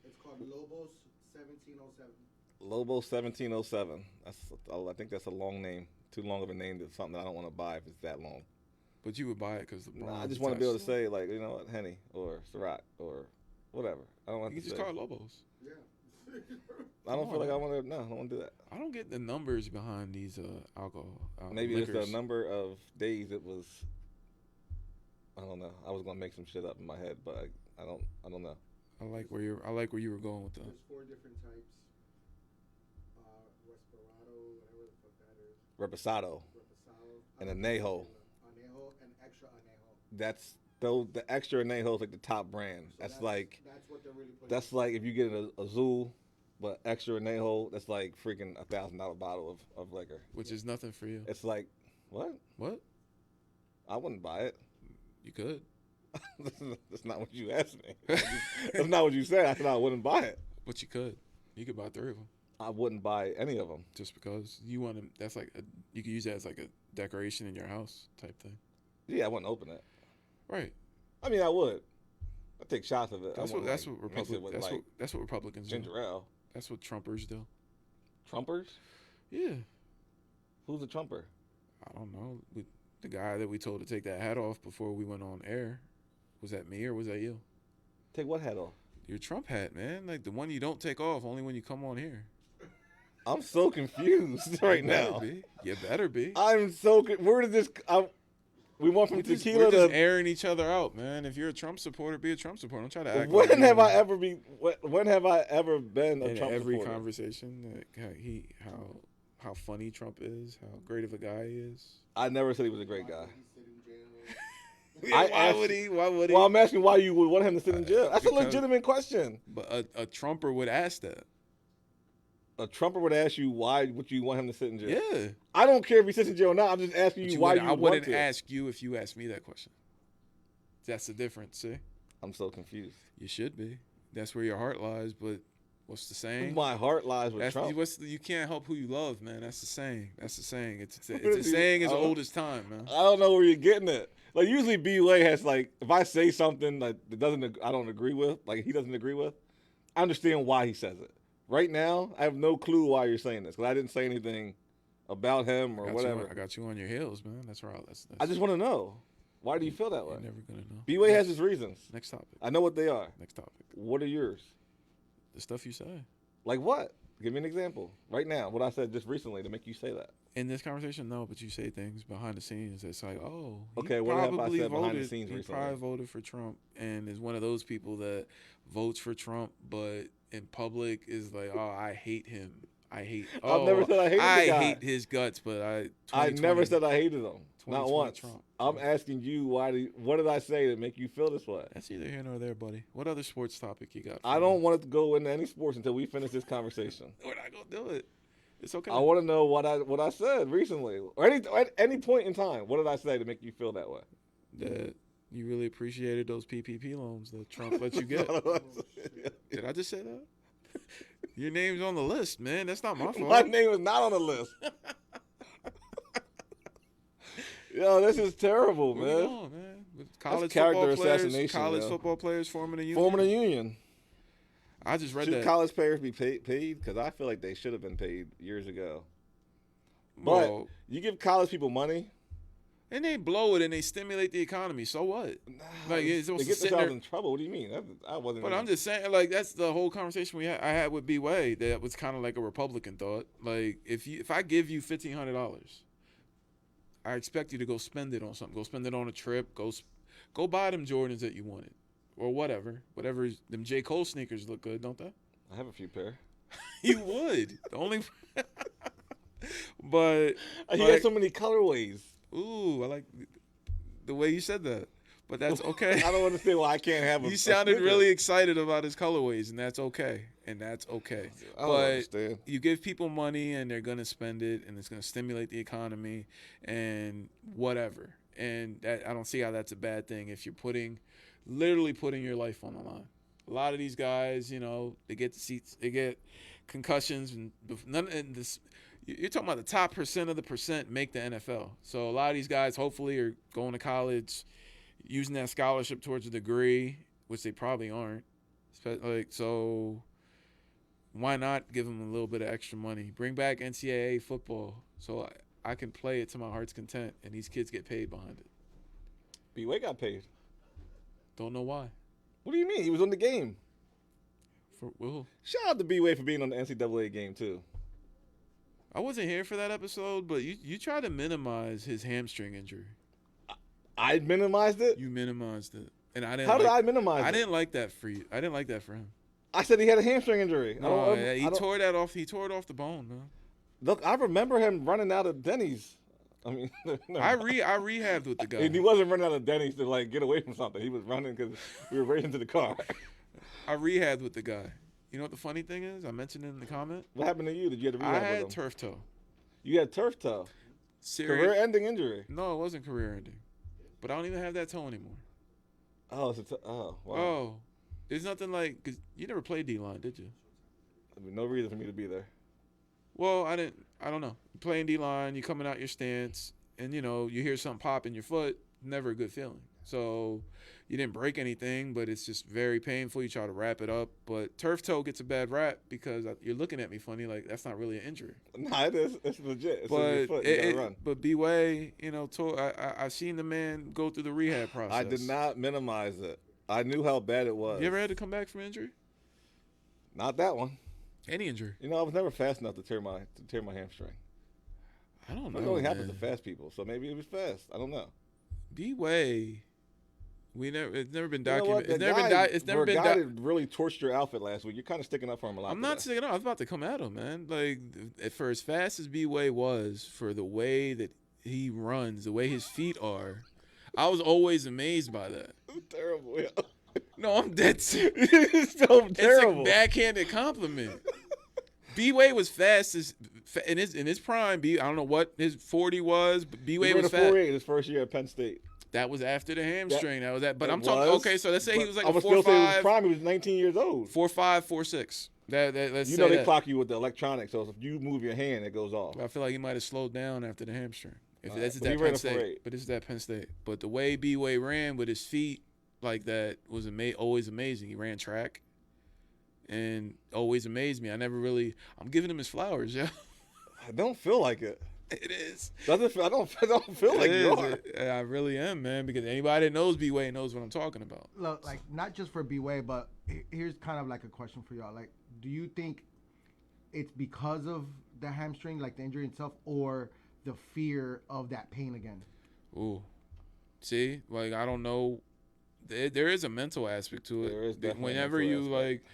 [SPEAKER 8] It's called Lobos 1707.
[SPEAKER 3] Lobos 1707. I think that's a long name. Too long of a name to something that I don't want to buy if it's that long.
[SPEAKER 4] But you would buy it because
[SPEAKER 3] I just want to be able to say like, you know what, Henny or Ciroc or whatever. I don't want
[SPEAKER 4] you
[SPEAKER 3] to
[SPEAKER 4] just
[SPEAKER 3] say.
[SPEAKER 4] call it Lobos.
[SPEAKER 8] Yeah.
[SPEAKER 3] I don't feel like I want to. No, I don't want to do that.
[SPEAKER 4] I don't get the numbers behind these alcohol.
[SPEAKER 3] Maybe
[SPEAKER 4] liquors.
[SPEAKER 3] it's the number of days it was. I don't know. I was gonna make some shit up in my head, but I don't know.
[SPEAKER 4] I like where you were going with that.
[SPEAKER 8] There's 4 different types. Respirado, whatever the fuck that is.
[SPEAKER 3] Reposado. And Anejo.
[SPEAKER 8] Anejo and extra Anejo.
[SPEAKER 3] That's the extra Anejo is like the top brand. So that's like
[SPEAKER 8] that's what they're really putting.
[SPEAKER 3] That's like if you get an Azul, but extra Anejo, that's like freaking $1,000 bottle of liquor.
[SPEAKER 4] Which is nothing for you.
[SPEAKER 3] It's like what?
[SPEAKER 4] What?
[SPEAKER 3] I wouldn't buy it.
[SPEAKER 4] You could.
[SPEAKER 3] That's not what you asked me. That's not what you said. I said I wouldn't buy it.
[SPEAKER 4] But you could. You could buy 3 of them.
[SPEAKER 3] I wouldn't buy any of them.
[SPEAKER 4] Just because you want them. That's like you could use that as like a decoration in your house type thing.
[SPEAKER 3] Yeah, I wouldn't open it.
[SPEAKER 4] Right.
[SPEAKER 3] I mean, I would. I take shots of it.
[SPEAKER 4] That's what Republicans
[SPEAKER 3] ginger
[SPEAKER 4] do.
[SPEAKER 3] ale.
[SPEAKER 4] That's what Trumpers do.
[SPEAKER 3] Trumpers?
[SPEAKER 4] Yeah.
[SPEAKER 3] Who's a Trumper?
[SPEAKER 4] I don't know. The guy that we told to take that hat off before we went on air. Was that me or was that you?
[SPEAKER 3] Take what hat off?
[SPEAKER 4] Your Trump hat, man. Like the one you don't take off, only when you come on here.
[SPEAKER 3] I'm so confused right now.
[SPEAKER 4] You better be.
[SPEAKER 3] I'm so. Where did this? We went from tequila
[SPEAKER 4] we're
[SPEAKER 3] to
[SPEAKER 4] just airing each other out, man. If you're a Trump supporter, be a Trump supporter. Don't try to act.
[SPEAKER 3] When have I ever been a
[SPEAKER 4] in
[SPEAKER 3] Trump
[SPEAKER 4] every
[SPEAKER 3] supporter?
[SPEAKER 4] conversation? How funny Trump is, how great of a guy he is.
[SPEAKER 3] I never said he was a great guy.
[SPEAKER 4] Why would he?
[SPEAKER 3] Well, I'm asking why you would want him to sit in jail. That's a legitimate question.
[SPEAKER 4] But a Trumper would ask that.
[SPEAKER 3] A Trumper would ask you why would you want him to sit in jail?
[SPEAKER 4] Yeah.
[SPEAKER 3] I don't care if he sits in jail or not. I'm just asking you why you want to.
[SPEAKER 4] I wouldn't ask you if you asked me that question. That's the difference, see?
[SPEAKER 3] I'm so confused.
[SPEAKER 4] You should be. That's where your heart lies, but what's the saying?
[SPEAKER 3] My heart lies with Trump.
[SPEAKER 4] You can't help who you love, man. That's the saying. It's a saying as old as time, man.
[SPEAKER 3] I don't know where you're getting it. Like usually B-Way has like, if I say something that I don't agree with, like he doesn't agree with, I understand why he says it. Right now, I have no clue why you're saying this because I didn't say anything about him or whatever.
[SPEAKER 4] I got you on your heels, man. That's right.
[SPEAKER 3] I just want to know. Why do you feel that way?
[SPEAKER 4] You're never going to know.
[SPEAKER 3] B-Way has his reasons.
[SPEAKER 4] Next topic.
[SPEAKER 3] I know what they are.
[SPEAKER 4] Next topic.
[SPEAKER 3] What are yours?
[SPEAKER 4] The stuff you say.
[SPEAKER 3] Like what? Give me an example. Right now, what I said just recently to make you say that.
[SPEAKER 4] In this conversation, no, but you say things behind the scenes. It's like, oh,
[SPEAKER 3] okay, what have I said behind the scenes recently?
[SPEAKER 4] He probably voted for Trump and is one of those people that votes for Trump, but in public is like, oh, I hate him.
[SPEAKER 3] I've never said I hated the guy.
[SPEAKER 4] I hate his guts, but
[SPEAKER 3] I never said I hated him. Not once.
[SPEAKER 4] Trump.
[SPEAKER 3] I'm asking you what did I say to make you feel this way?
[SPEAKER 4] That's either here nor there, buddy. What other sports topic you got?
[SPEAKER 3] I don't want to go into any sports until we finish this conversation.
[SPEAKER 4] We're not gonna do it. It's okay.
[SPEAKER 3] I want to know what I said recently, or at any point in time. What did I say to make you feel that way?
[SPEAKER 4] That you really appreciated those PPP loans that Trump let you get. Did I just say that? Your name's on the list, man. That's not my fault.
[SPEAKER 3] My name is not on the list. Yo, this is terrible, man.
[SPEAKER 4] Where you going, man? With college
[SPEAKER 3] character
[SPEAKER 4] football players,
[SPEAKER 3] assassination.
[SPEAKER 4] college football players forming a union.
[SPEAKER 3] Forming a union.
[SPEAKER 4] I just read
[SPEAKER 3] should
[SPEAKER 4] that.
[SPEAKER 3] College players be paid? Because I feel like they should have been paid years ago.
[SPEAKER 4] Well,
[SPEAKER 3] but you give college people money,
[SPEAKER 4] and they blow it and they stimulate the economy. So what? Like
[SPEAKER 3] they get themselves in trouble. What do you mean? I wasn't.
[SPEAKER 4] But I'm just saying, like that's the whole conversation I had with B-Way. That was kind of like a Republican thought. Like if I give you $1,500, I expect you to go spend it on something. Go spend it on a trip. Go buy them Jordans that you wanted, or whatever. Whatever. Them J. Cole sneakers look good, don't they?
[SPEAKER 3] I have a few pair.
[SPEAKER 4] You would. The only. But
[SPEAKER 3] he has so many colorways.
[SPEAKER 4] Ooh, I like the way you said that. But that's okay.
[SPEAKER 3] I don't understand why I can't have them.
[SPEAKER 4] You sounded really excited about his colorways, and that's okay. I don't understand. You give people money, and they're going to spend it, and it's going to stimulate the economy and whatever. And I don't see how that's a bad thing if you're literally putting your life on the line. A lot of these guys, they get the seats, they get concussions, and you're talking about the top % of the percent make the NFL. So a lot of these guys hopefully are going to college, using that scholarship towards a degree, which they probably aren't. So why not give them a little bit of extra money? Bring back NCAA football so I can play it to my heart's content, and these kids get paid behind it.
[SPEAKER 3] B-Way got paid.
[SPEAKER 4] Don't know why.
[SPEAKER 3] What do you mean? He was on the game. Shout out to B-Way for being on the NCAA game, too.
[SPEAKER 4] I wasn't here for that episode, but you tried to minimize his hamstring injury.
[SPEAKER 3] I minimized it?
[SPEAKER 4] You minimized it. And I didn't.
[SPEAKER 3] How did I minimize it?
[SPEAKER 4] I didn't like that for you. I didn't like that for him.
[SPEAKER 3] I said he had a hamstring injury.
[SPEAKER 4] No, he tore that off. He tore it off the bone, man.
[SPEAKER 3] Look, I remember him running out of Denny's. I mean,
[SPEAKER 4] I rehabbed with the guy.
[SPEAKER 3] And he wasn't running out of Denny's to get away from something. He was running because we were racing to the car.
[SPEAKER 4] I rehabbed with the guy. You know what the funny thing is? I mentioned it in the comment.
[SPEAKER 3] What happened to you? Did you have to rehab with him?
[SPEAKER 4] I had turf toe.
[SPEAKER 3] You had turf toe?
[SPEAKER 4] Serious?
[SPEAKER 3] Career-ending injury?
[SPEAKER 4] No, it wasn't career-ending. But I don't even have that toe anymore.
[SPEAKER 3] Oh, wow.
[SPEAKER 4] Oh, there's nothing like, cause you never played D-line, did you?
[SPEAKER 3] I mean, no reason for me to be there.
[SPEAKER 4] Well, I don't know. Playing D-line, you coming out your stance, and you hear something pop in your foot. Never a good feeling. So you didn't break anything, but it's just very painful. You try to wrap it up, but turf toe gets a bad rap because you're looking at me funny like that's not really an injury.
[SPEAKER 3] Nah, it is. It's legit. It's in your foot. You gotta run.
[SPEAKER 4] But B-Way, I've seen the man go through the rehab process.
[SPEAKER 3] I did not minimize it. I knew how bad it was.
[SPEAKER 4] You ever had to come back from injury?
[SPEAKER 3] Not that one.
[SPEAKER 4] Any injury?
[SPEAKER 3] I was never fast enough to tear my hamstring.
[SPEAKER 4] I don't know.
[SPEAKER 3] It only happens to fast people, so maybe it was fast. I don't know.
[SPEAKER 4] B-Way. It's never been
[SPEAKER 3] documented.
[SPEAKER 4] It's never been.
[SPEAKER 3] Guy that really torched your outfit last week. You're kind of sticking up for him a lot.
[SPEAKER 4] I'm not sticking up. I was about to come at him, man. Like, for as fast as B-Way was, for the way that he runs, the way his feet are, I was always amazed by that.
[SPEAKER 3] Terrible. Yeah.
[SPEAKER 4] No, I'm dead serious.
[SPEAKER 3] It's so terrible.
[SPEAKER 4] It's a backhanded compliment. B-Way was fast in his prime. I don't know what his 40 was, but B-Way was fast.
[SPEAKER 3] 4.8 his first year at Penn State.
[SPEAKER 4] That was after the hamstring. That was that. But I'm
[SPEAKER 3] was,
[SPEAKER 4] talking. Okay, so let's say he was like
[SPEAKER 3] I
[SPEAKER 4] a
[SPEAKER 3] was
[SPEAKER 4] 4.5.
[SPEAKER 3] still saying he was prime. He was 19 years old.
[SPEAKER 4] 4.5, 4.6. Let's
[SPEAKER 3] you
[SPEAKER 4] say
[SPEAKER 3] know they
[SPEAKER 4] that.
[SPEAKER 3] clock you with the electronics, so if you move your hand, it goes off.
[SPEAKER 4] I feel like he might have slowed down after the hamstring. If
[SPEAKER 3] Right.
[SPEAKER 4] that's
[SPEAKER 3] But
[SPEAKER 4] that
[SPEAKER 3] he ran
[SPEAKER 4] Penn
[SPEAKER 3] a
[SPEAKER 4] State.
[SPEAKER 3] 4.8.
[SPEAKER 4] But this is that Penn State. But the way B-Way ran with his feet like that was always amazing. He ran track, and always amazed me. I'm giving him his flowers, yeah.
[SPEAKER 3] I don't feel like it.
[SPEAKER 4] It is.
[SPEAKER 3] I don't feel like you are.
[SPEAKER 4] I really am, man, because anybody that knows B-Way knows what I'm talking about.
[SPEAKER 9] Look, like, not just for B-Way, but here's kind of like a question for y'all. Like, do you think it's because of the hamstring, like the injury itself, or the fear of that pain again?
[SPEAKER 4] Ooh. See? Like, I don't know. There is a mental aspect to it.
[SPEAKER 3] There is definitely
[SPEAKER 4] whenever
[SPEAKER 3] a
[SPEAKER 4] you,
[SPEAKER 3] mental aspect.
[SPEAKER 4] like,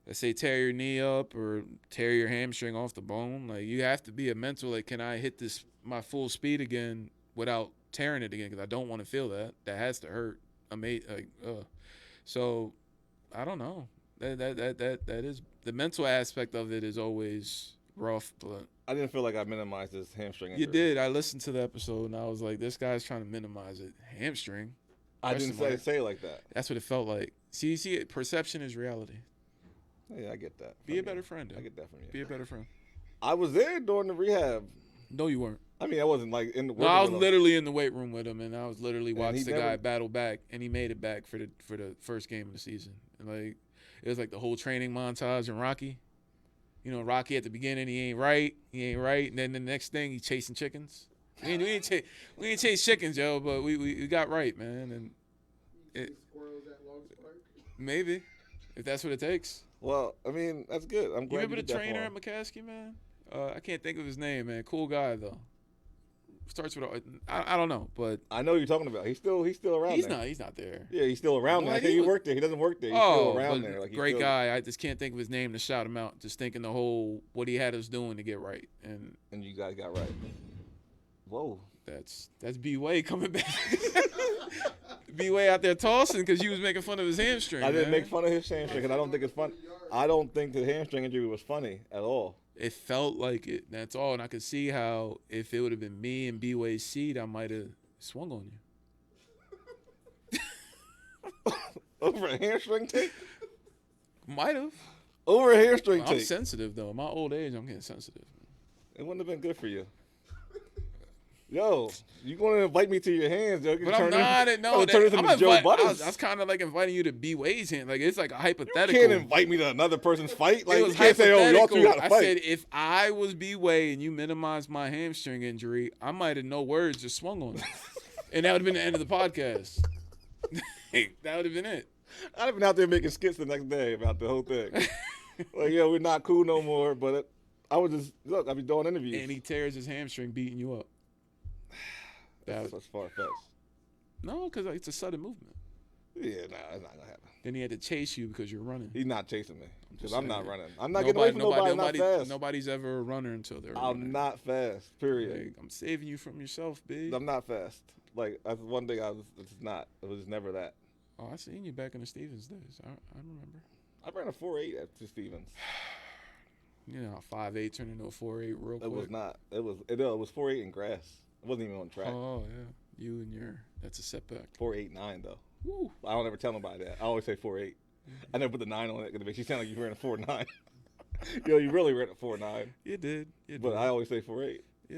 [SPEAKER 4] let's say tear your knee up or tear your hamstring off the bone, like, you have to be a mental, like, can I hit my full speed again without tearing it again? Because I don't want to feel that. That has to hurt. So, I don't know. That is the mental aspect of it is always rough, but
[SPEAKER 3] I didn't feel like I minimized his hamstring injury.
[SPEAKER 4] you did. I listened to the episode and I was like, this guy's trying to minimize it. Hamstring.
[SPEAKER 3] I didn't say it like that.
[SPEAKER 4] That's what it felt like. See, perception is reality.
[SPEAKER 3] Yeah, I get that.
[SPEAKER 4] Be a better friend. Dude.
[SPEAKER 3] I get that from you.
[SPEAKER 4] Be a better friend.
[SPEAKER 3] I was there during the rehab.
[SPEAKER 4] No, you weren't.
[SPEAKER 3] I mean, I wasn't like in the.
[SPEAKER 4] No, I was literally in the weight room with him, and I was literally watching the
[SPEAKER 3] never-
[SPEAKER 4] guy battle back, and he made it back for the first game of the season. And like, it was like the whole training montage in Rocky. Rocky at the beginning, he ain't right, and then the next thing, he's chasing chickens. We ain't chase chickens, yo, but we got right, man, and
[SPEAKER 8] Squirrels at Long Park.
[SPEAKER 4] maybe if that's what it takes.
[SPEAKER 3] Well, I mean, that's good. I'm glad
[SPEAKER 4] You remember the
[SPEAKER 3] did that for
[SPEAKER 4] trainer at
[SPEAKER 3] him.
[SPEAKER 4] McCaskey, man? I can't think of his name, man. Cool guy though. Starts with I don't know, but
[SPEAKER 3] I know who you're talking about. He's still around.
[SPEAKER 4] he's
[SPEAKER 3] there.
[SPEAKER 4] not there.
[SPEAKER 3] Yeah, he's still around there. I
[SPEAKER 4] Well,
[SPEAKER 3] think
[SPEAKER 4] he
[SPEAKER 3] he worked there. He doesn't work there. He's still around there. Like, he's
[SPEAKER 4] great
[SPEAKER 3] still-
[SPEAKER 4] guy. I just can't think of his name to shout him out. Just thinking the whole what he had us doing to get right, and
[SPEAKER 3] And you guys got right. Whoa.
[SPEAKER 4] that's B-Way coming back. B-Way out there tossing because you was making fun of his hamstring.
[SPEAKER 3] I didn't
[SPEAKER 4] man.
[SPEAKER 3] make fun of his hamstring, and I don't think it's fun. I don't think the hamstring injury was funny at all.
[SPEAKER 4] It felt like it. That's all, and I could see how if it would have been me and B-Way's seat, I might have swung on you.
[SPEAKER 3] Over a hamstring take?
[SPEAKER 4] Might have.
[SPEAKER 3] Over a hamstring
[SPEAKER 4] I'm
[SPEAKER 3] take.
[SPEAKER 4] sensitive though. My old age, I'm getting sensitive.
[SPEAKER 3] It wouldn't have been good for you. Yo, you going to invite me to your hands, yo?
[SPEAKER 4] But I'm not. No,
[SPEAKER 3] turn this into Joe
[SPEAKER 4] I
[SPEAKER 3] Buttons.
[SPEAKER 4] was kind of like inviting you to B-Way's hand. Like it's like a hypothetical.
[SPEAKER 3] You can't invite me to another person's fight. Like
[SPEAKER 4] It
[SPEAKER 3] you
[SPEAKER 4] was
[SPEAKER 3] can't say, "Oh, y'all two got to
[SPEAKER 4] I
[SPEAKER 3] fight."
[SPEAKER 4] said if I was B-Way and you minimized my hamstring injury, I might have no words just swung on you, and that would have been the end of the podcast. That would have been it.
[SPEAKER 3] I'd have been out there making skits the next day about the whole thing. Like, yo, we're not cool no more. But I would just look. I'd be doing interviews.
[SPEAKER 4] And he tears his hamstring, beating you up.
[SPEAKER 3] That's far-fetched.
[SPEAKER 4] No, because it's a sudden movement.
[SPEAKER 3] Yeah, nah, it's not gonna happen.
[SPEAKER 4] Then he had to chase you because you're running.
[SPEAKER 3] He's not chasing me because
[SPEAKER 4] just
[SPEAKER 3] I'm not
[SPEAKER 4] saying.
[SPEAKER 3] running. I'm not getting away from nobody. I'm not fast.
[SPEAKER 4] Nobody's ever a runner until they're.
[SPEAKER 3] I'm not fast. Period.
[SPEAKER 4] Like, I'm saving you from yourself, big.
[SPEAKER 3] I'm not fast. Like that's one thing I was. It's not. It was never that.
[SPEAKER 4] Oh, I seen you back in the Stevens days. I remember.
[SPEAKER 3] I ran a 4.8 at Stevens.
[SPEAKER 4] 5'8" turned into a 4'8" real quick.
[SPEAKER 3] It was not. It was 4.8 in grass. It wasn't even on track.
[SPEAKER 4] Oh yeah, you and that's a setback.
[SPEAKER 3] 4.89 though.
[SPEAKER 4] Woo.
[SPEAKER 3] I don't ever tell nobody that. I always say 4'8". I never put the 9 on it because it makes you sound like you ran a 4'9". Yo, you really ran a 4'9".
[SPEAKER 4] You did.
[SPEAKER 3] But I always say 4'8".
[SPEAKER 4] Yeah.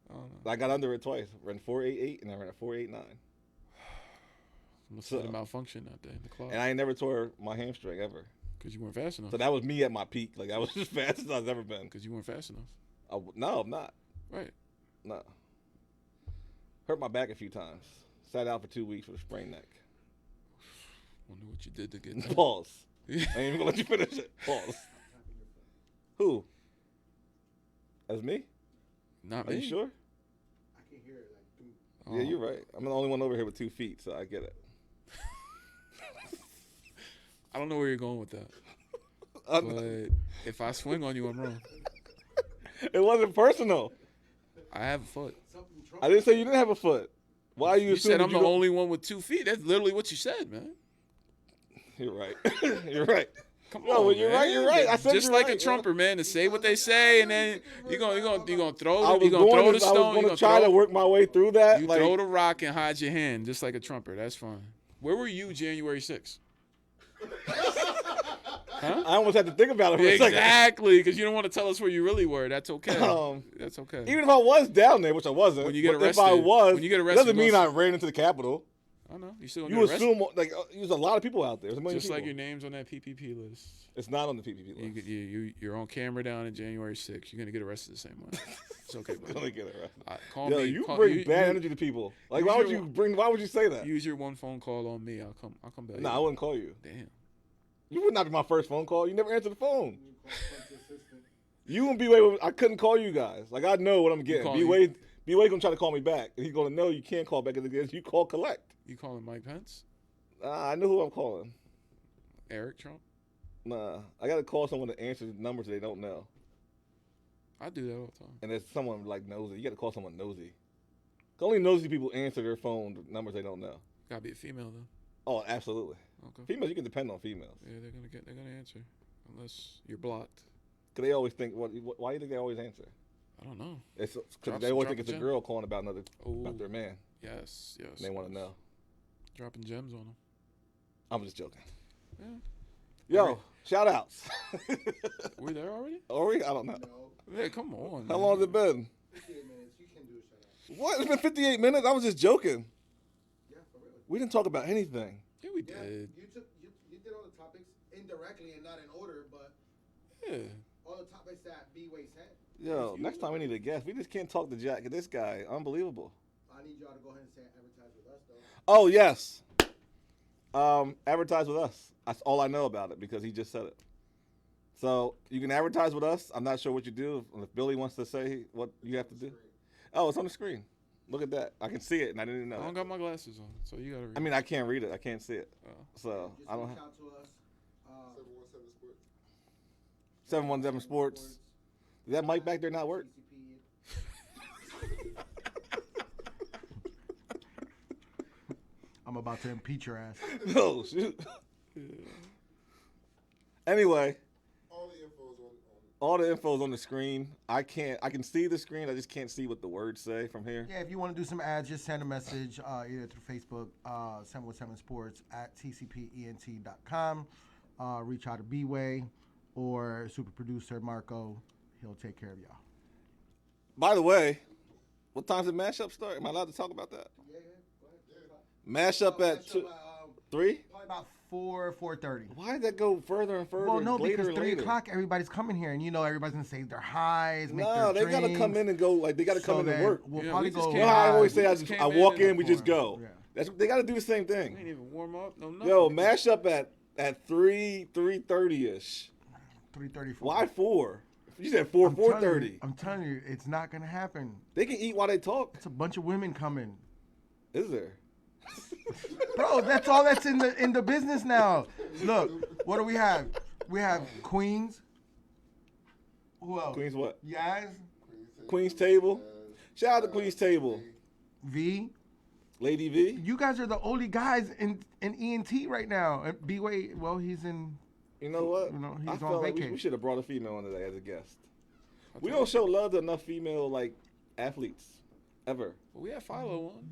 [SPEAKER 4] I don't know.
[SPEAKER 3] I got under it twice. Ran 4'88" and I ran a 4'89".
[SPEAKER 4] Must have been a malfunction out there in the clock.
[SPEAKER 3] And I ain't never tore my hamstring ever.
[SPEAKER 4] Because you weren't fast enough.
[SPEAKER 3] So that was me at my peak. Like, I was as fast as I've ever been.
[SPEAKER 4] Because you weren't fast enough.
[SPEAKER 3] No, I'm not.
[SPEAKER 4] Right.
[SPEAKER 3] No. Hurt my back a few times. Sat out for 2 weeks with a sprained neck.
[SPEAKER 4] Wonder what you did to get that.
[SPEAKER 3] Pause. I ain't even gonna let you finish it. Pause. Who? That's me?
[SPEAKER 4] Not
[SPEAKER 3] Are
[SPEAKER 4] me.
[SPEAKER 3] you sure?
[SPEAKER 8] I can hear it.
[SPEAKER 3] Yeah, you're right. I'm the only one over here with 2 feet, so I get it.
[SPEAKER 4] I don't know where you're going with that. But if I swing on you, I'm wrong.
[SPEAKER 3] It wasn't personal.
[SPEAKER 4] I have a foot.
[SPEAKER 3] I didn't say you didn't have a foot. Why are you
[SPEAKER 4] You
[SPEAKER 3] assuming
[SPEAKER 4] said I'm the
[SPEAKER 3] don't-
[SPEAKER 4] only one with 2 feet. That's literally what you said, man.
[SPEAKER 3] You're right. You're right.
[SPEAKER 4] Come
[SPEAKER 3] No,
[SPEAKER 4] on,
[SPEAKER 3] you're
[SPEAKER 4] man.
[SPEAKER 3] right. You're right. I said
[SPEAKER 4] just
[SPEAKER 3] you're
[SPEAKER 4] like
[SPEAKER 3] right,
[SPEAKER 4] a trumper, man, to say what they say, and then you're gonna throw
[SPEAKER 3] I
[SPEAKER 4] it. You're
[SPEAKER 3] was
[SPEAKER 4] gonna throw the stone.
[SPEAKER 3] going
[SPEAKER 4] You're
[SPEAKER 3] to try to work my way through that.
[SPEAKER 4] You
[SPEAKER 3] like,
[SPEAKER 4] throw the rock and hide your hand, just like a trumper. That's fine. Where were you January 6th? Huh?
[SPEAKER 3] I almost had to think about it for a second.
[SPEAKER 4] Exactly, because you don't want to tell us where you really were. That's okay. That's okay.
[SPEAKER 3] Even if I was down there, which I wasn't,
[SPEAKER 4] When you get
[SPEAKER 3] but if I
[SPEAKER 4] arrested-
[SPEAKER 3] was,
[SPEAKER 4] when you get arrested,
[SPEAKER 3] doesn't mean
[SPEAKER 4] most-
[SPEAKER 3] I ran into the Capitol.
[SPEAKER 4] I know. You still
[SPEAKER 3] You
[SPEAKER 4] gonna get arrested?
[SPEAKER 3] assume like there's a lot of people out there. There's a million
[SPEAKER 4] Just like
[SPEAKER 3] people.
[SPEAKER 4] your name's on that PPP list.
[SPEAKER 3] It's not on the PPP list.
[SPEAKER 4] You're on camera down in January 6th. You're gonna get arrested the same way. It's okay, buddy.
[SPEAKER 3] Gonna get arrested.
[SPEAKER 4] Call
[SPEAKER 3] Yo,
[SPEAKER 4] me.
[SPEAKER 3] you
[SPEAKER 4] call,
[SPEAKER 3] bring bad energy to people. Like,
[SPEAKER 4] use
[SPEAKER 3] why would
[SPEAKER 4] your
[SPEAKER 3] you
[SPEAKER 4] one-
[SPEAKER 3] bring? Why would you say that?
[SPEAKER 4] Use your one phone call on me. I'll come back.
[SPEAKER 3] No, I wouldn't call you.
[SPEAKER 4] Damn.
[SPEAKER 3] You would not be my first phone call. You never answer the phone. You and B-Way, I couldn't call you guys. Like, I know what I'm getting.
[SPEAKER 4] call
[SPEAKER 3] B-Way gonna try to call me back, and he's gonna know you can't call back again. You call collect.
[SPEAKER 4] You calling Mike Pence?
[SPEAKER 3] I know who I'm calling.
[SPEAKER 4] Eric Trump?
[SPEAKER 3] Nah, I gotta call someone to answer numbers they don't know.
[SPEAKER 4] I do that all the time.
[SPEAKER 3] And there's someone like nosy. You gotta call someone nosy. Only nosy people answer their phone with numbers they don't know.
[SPEAKER 4] Gotta be a female though.
[SPEAKER 3] Oh, absolutely.
[SPEAKER 4] Okay.
[SPEAKER 3] Females, you can depend on females.
[SPEAKER 4] Yeah, they're gonna answer, unless you're blocked.
[SPEAKER 3] Cause they always think, why do you think they always answer?
[SPEAKER 4] I don't know.
[SPEAKER 3] It's
[SPEAKER 4] Drop
[SPEAKER 3] because they
[SPEAKER 4] some-
[SPEAKER 3] always
[SPEAKER 4] drop
[SPEAKER 3] think it's
[SPEAKER 4] a
[SPEAKER 3] a
[SPEAKER 4] gem.
[SPEAKER 3] girl calling about about
[SPEAKER 4] Ooh.
[SPEAKER 3] their man.
[SPEAKER 4] Yes.
[SPEAKER 3] And they want to know.
[SPEAKER 4] Dropping gems on them.
[SPEAKER 3] I'm just joking.
[SPEAKER 4] Yeah.
[SPEAKER 3] Yo, shout outs.
[SPEAKER 4] We there already?
[SPEAKER 3] Are we? I don't know.
[SPEAKER 4] Yeah, come on.
[SPEAKER 3] How
[SPEAKER 4] man.
[SPEAKER 3] long has it been?
[SPEAKER 8] 58 minutes. You can do a shout out.
[SPEAKER 3] What? It's been 58 minutes? I was just joking.
[SPEAKER 8] Yeah, for real.
[SPEAKER 3] We didn't talk about anything.
[SPEAKER 4] Yeah, we
[SPEAKER 8] Yeah,
[SPEAKER 4] did.
[SPEAKER 8] you did all the topics indirectly and not in order, but
[SPEAKER 4] Yeah.
[SPEAKER 8] all the topics that B-Way said.
[SPEAKER 3] Yo, next time we need a guest. We just can't talk to Jack. This guy, unbelievable.
[SPEAKER 8] I need y'all to go ahead and say advertise with us, though.
[SPEAKER 3] Oh, yes. Advertise with us. That's all I know about it because he just said it. So you can advertise with us. I'm not sure what you do. If Billy wants to say what you have to do. Oh, it's on the screen. Look at that. I can see it, and I didn't know.
[SPEAKER 4] I don't
[SPEAKER 3] that.
[SPEAKER 4] got my glasses on, so you gotta read.
[SPEAKER 3] I mean, I can't read it. I can't see it.
[SPEAKER 4] Oh.
[SPEAKER 3] So
[SPEAKER 8] Just
[SPEAKER 3] I don't
[SPEAKER 8] reach
[SPEAKER 3] have
[SPEAKER 8] out to us.
[SPEAKER 5] 717 Sports.
[SPEAKER 3] 717 Sports. Does that mic back there not work?
[SPEAKER 9] I'm about to impeach your ass.
[SPEAKER 3] No, shoot. Anyway, all the info's on the screen. I can see the screen. I just can't see what the words say from here.
[SPEAKER 9] Yeah, if you want to do some ads, just send a message either through Facebook, 717 Sports at tcpent.com. Reach out to B-Way or super producer Marco. He'll take care of y'all.
[SPEAKER 3] By the way, what time's the mashup start? Am I allowed to talk about that?
[SPEAKER 8] Yeah, go ahead.
[SPEAKER 3] Mashup at 3?
[SPEAKER 9] Probably about 4:30.
[SPEAKER 3] Why did that go further and further?
[SPEAKER 9] Well, no,
[SPEAKER 3] later
[SPEAKER 9] because
[SPEAKER 3] and
[SPEAKER 9] 3
[SPEAKER 3] later?
[SPEAKER 9] o'clock, everybody's coming here, and everybody's gonna say their highs, make
[SPEAKER 3] No,
[SPEAKER 9] their
[SPEAKER 3] they gotta
[SPEAKER 9] drinks.
[SPEAKER 3] come in and go. Like they gotta come in and work.
[SPEAKER 9] We'll
[SPEAKER 4] Yeah,
[SPEAKER 9] probably
[SPEAKER 4] we just
[SPEAKER 9] go.
[SPEAKER 3] You know how I always say
[SPEAKER 4] We
[SPEAKER 3] I
[SPEAKER 4] just came
[SPEAKER 3] walk
[SPEAKER 4] in
[SPEAKER 3] in, we just go.
[SPEAKER 9] Yeah.
[SPEAKER 3] That's they gotta do the same
[SPEAKER 4] We
[SPEAKER 3] thing.
[SPEAKER 4] ain't even warm up. No nothing.
[SPEAKER 3] Yo, mashup at 3:30 ish.
[SPEAKER 9] 3:34.
[SPEAKER 3] Why 4? You said 4:30.
[SPEAKER 9] I'm telling you, it's not gonna happen.
[SPEAKER 3] They can eat while they talk.
[SPEAKER 9] It's a bunch of women coming.
[SPEAKER 3] Is there?
[SPEAKER 9] Bro, that's all that's in the business now. Look, what do we have? We have Queens. Who else?
[SPEAKER 3] Queen's what?
[SPEAKER 9] Yaz,
[SPEAKER 3] Queen's Table. Shout out to Queen's Table.
[SPEAKER 9] V.
[SPEAKER 3] Lady V.
[SPEAKER 9] You guys are the only guys in ENT right now. And B-Way, well, he's in.
[SPEAKER 3] You know what?
[SPEAKER 9] He's
[SPEAKER 3] I
[SPEAKER 9] on
[SPEAKER 3] felt like we
[SPEAKER 9] vacation.
[SPEAKER 3] should have brought a female on today as a guest. We don't show love to enough female athletes ever.
[SPEAKER 4] Well, we had Philo on.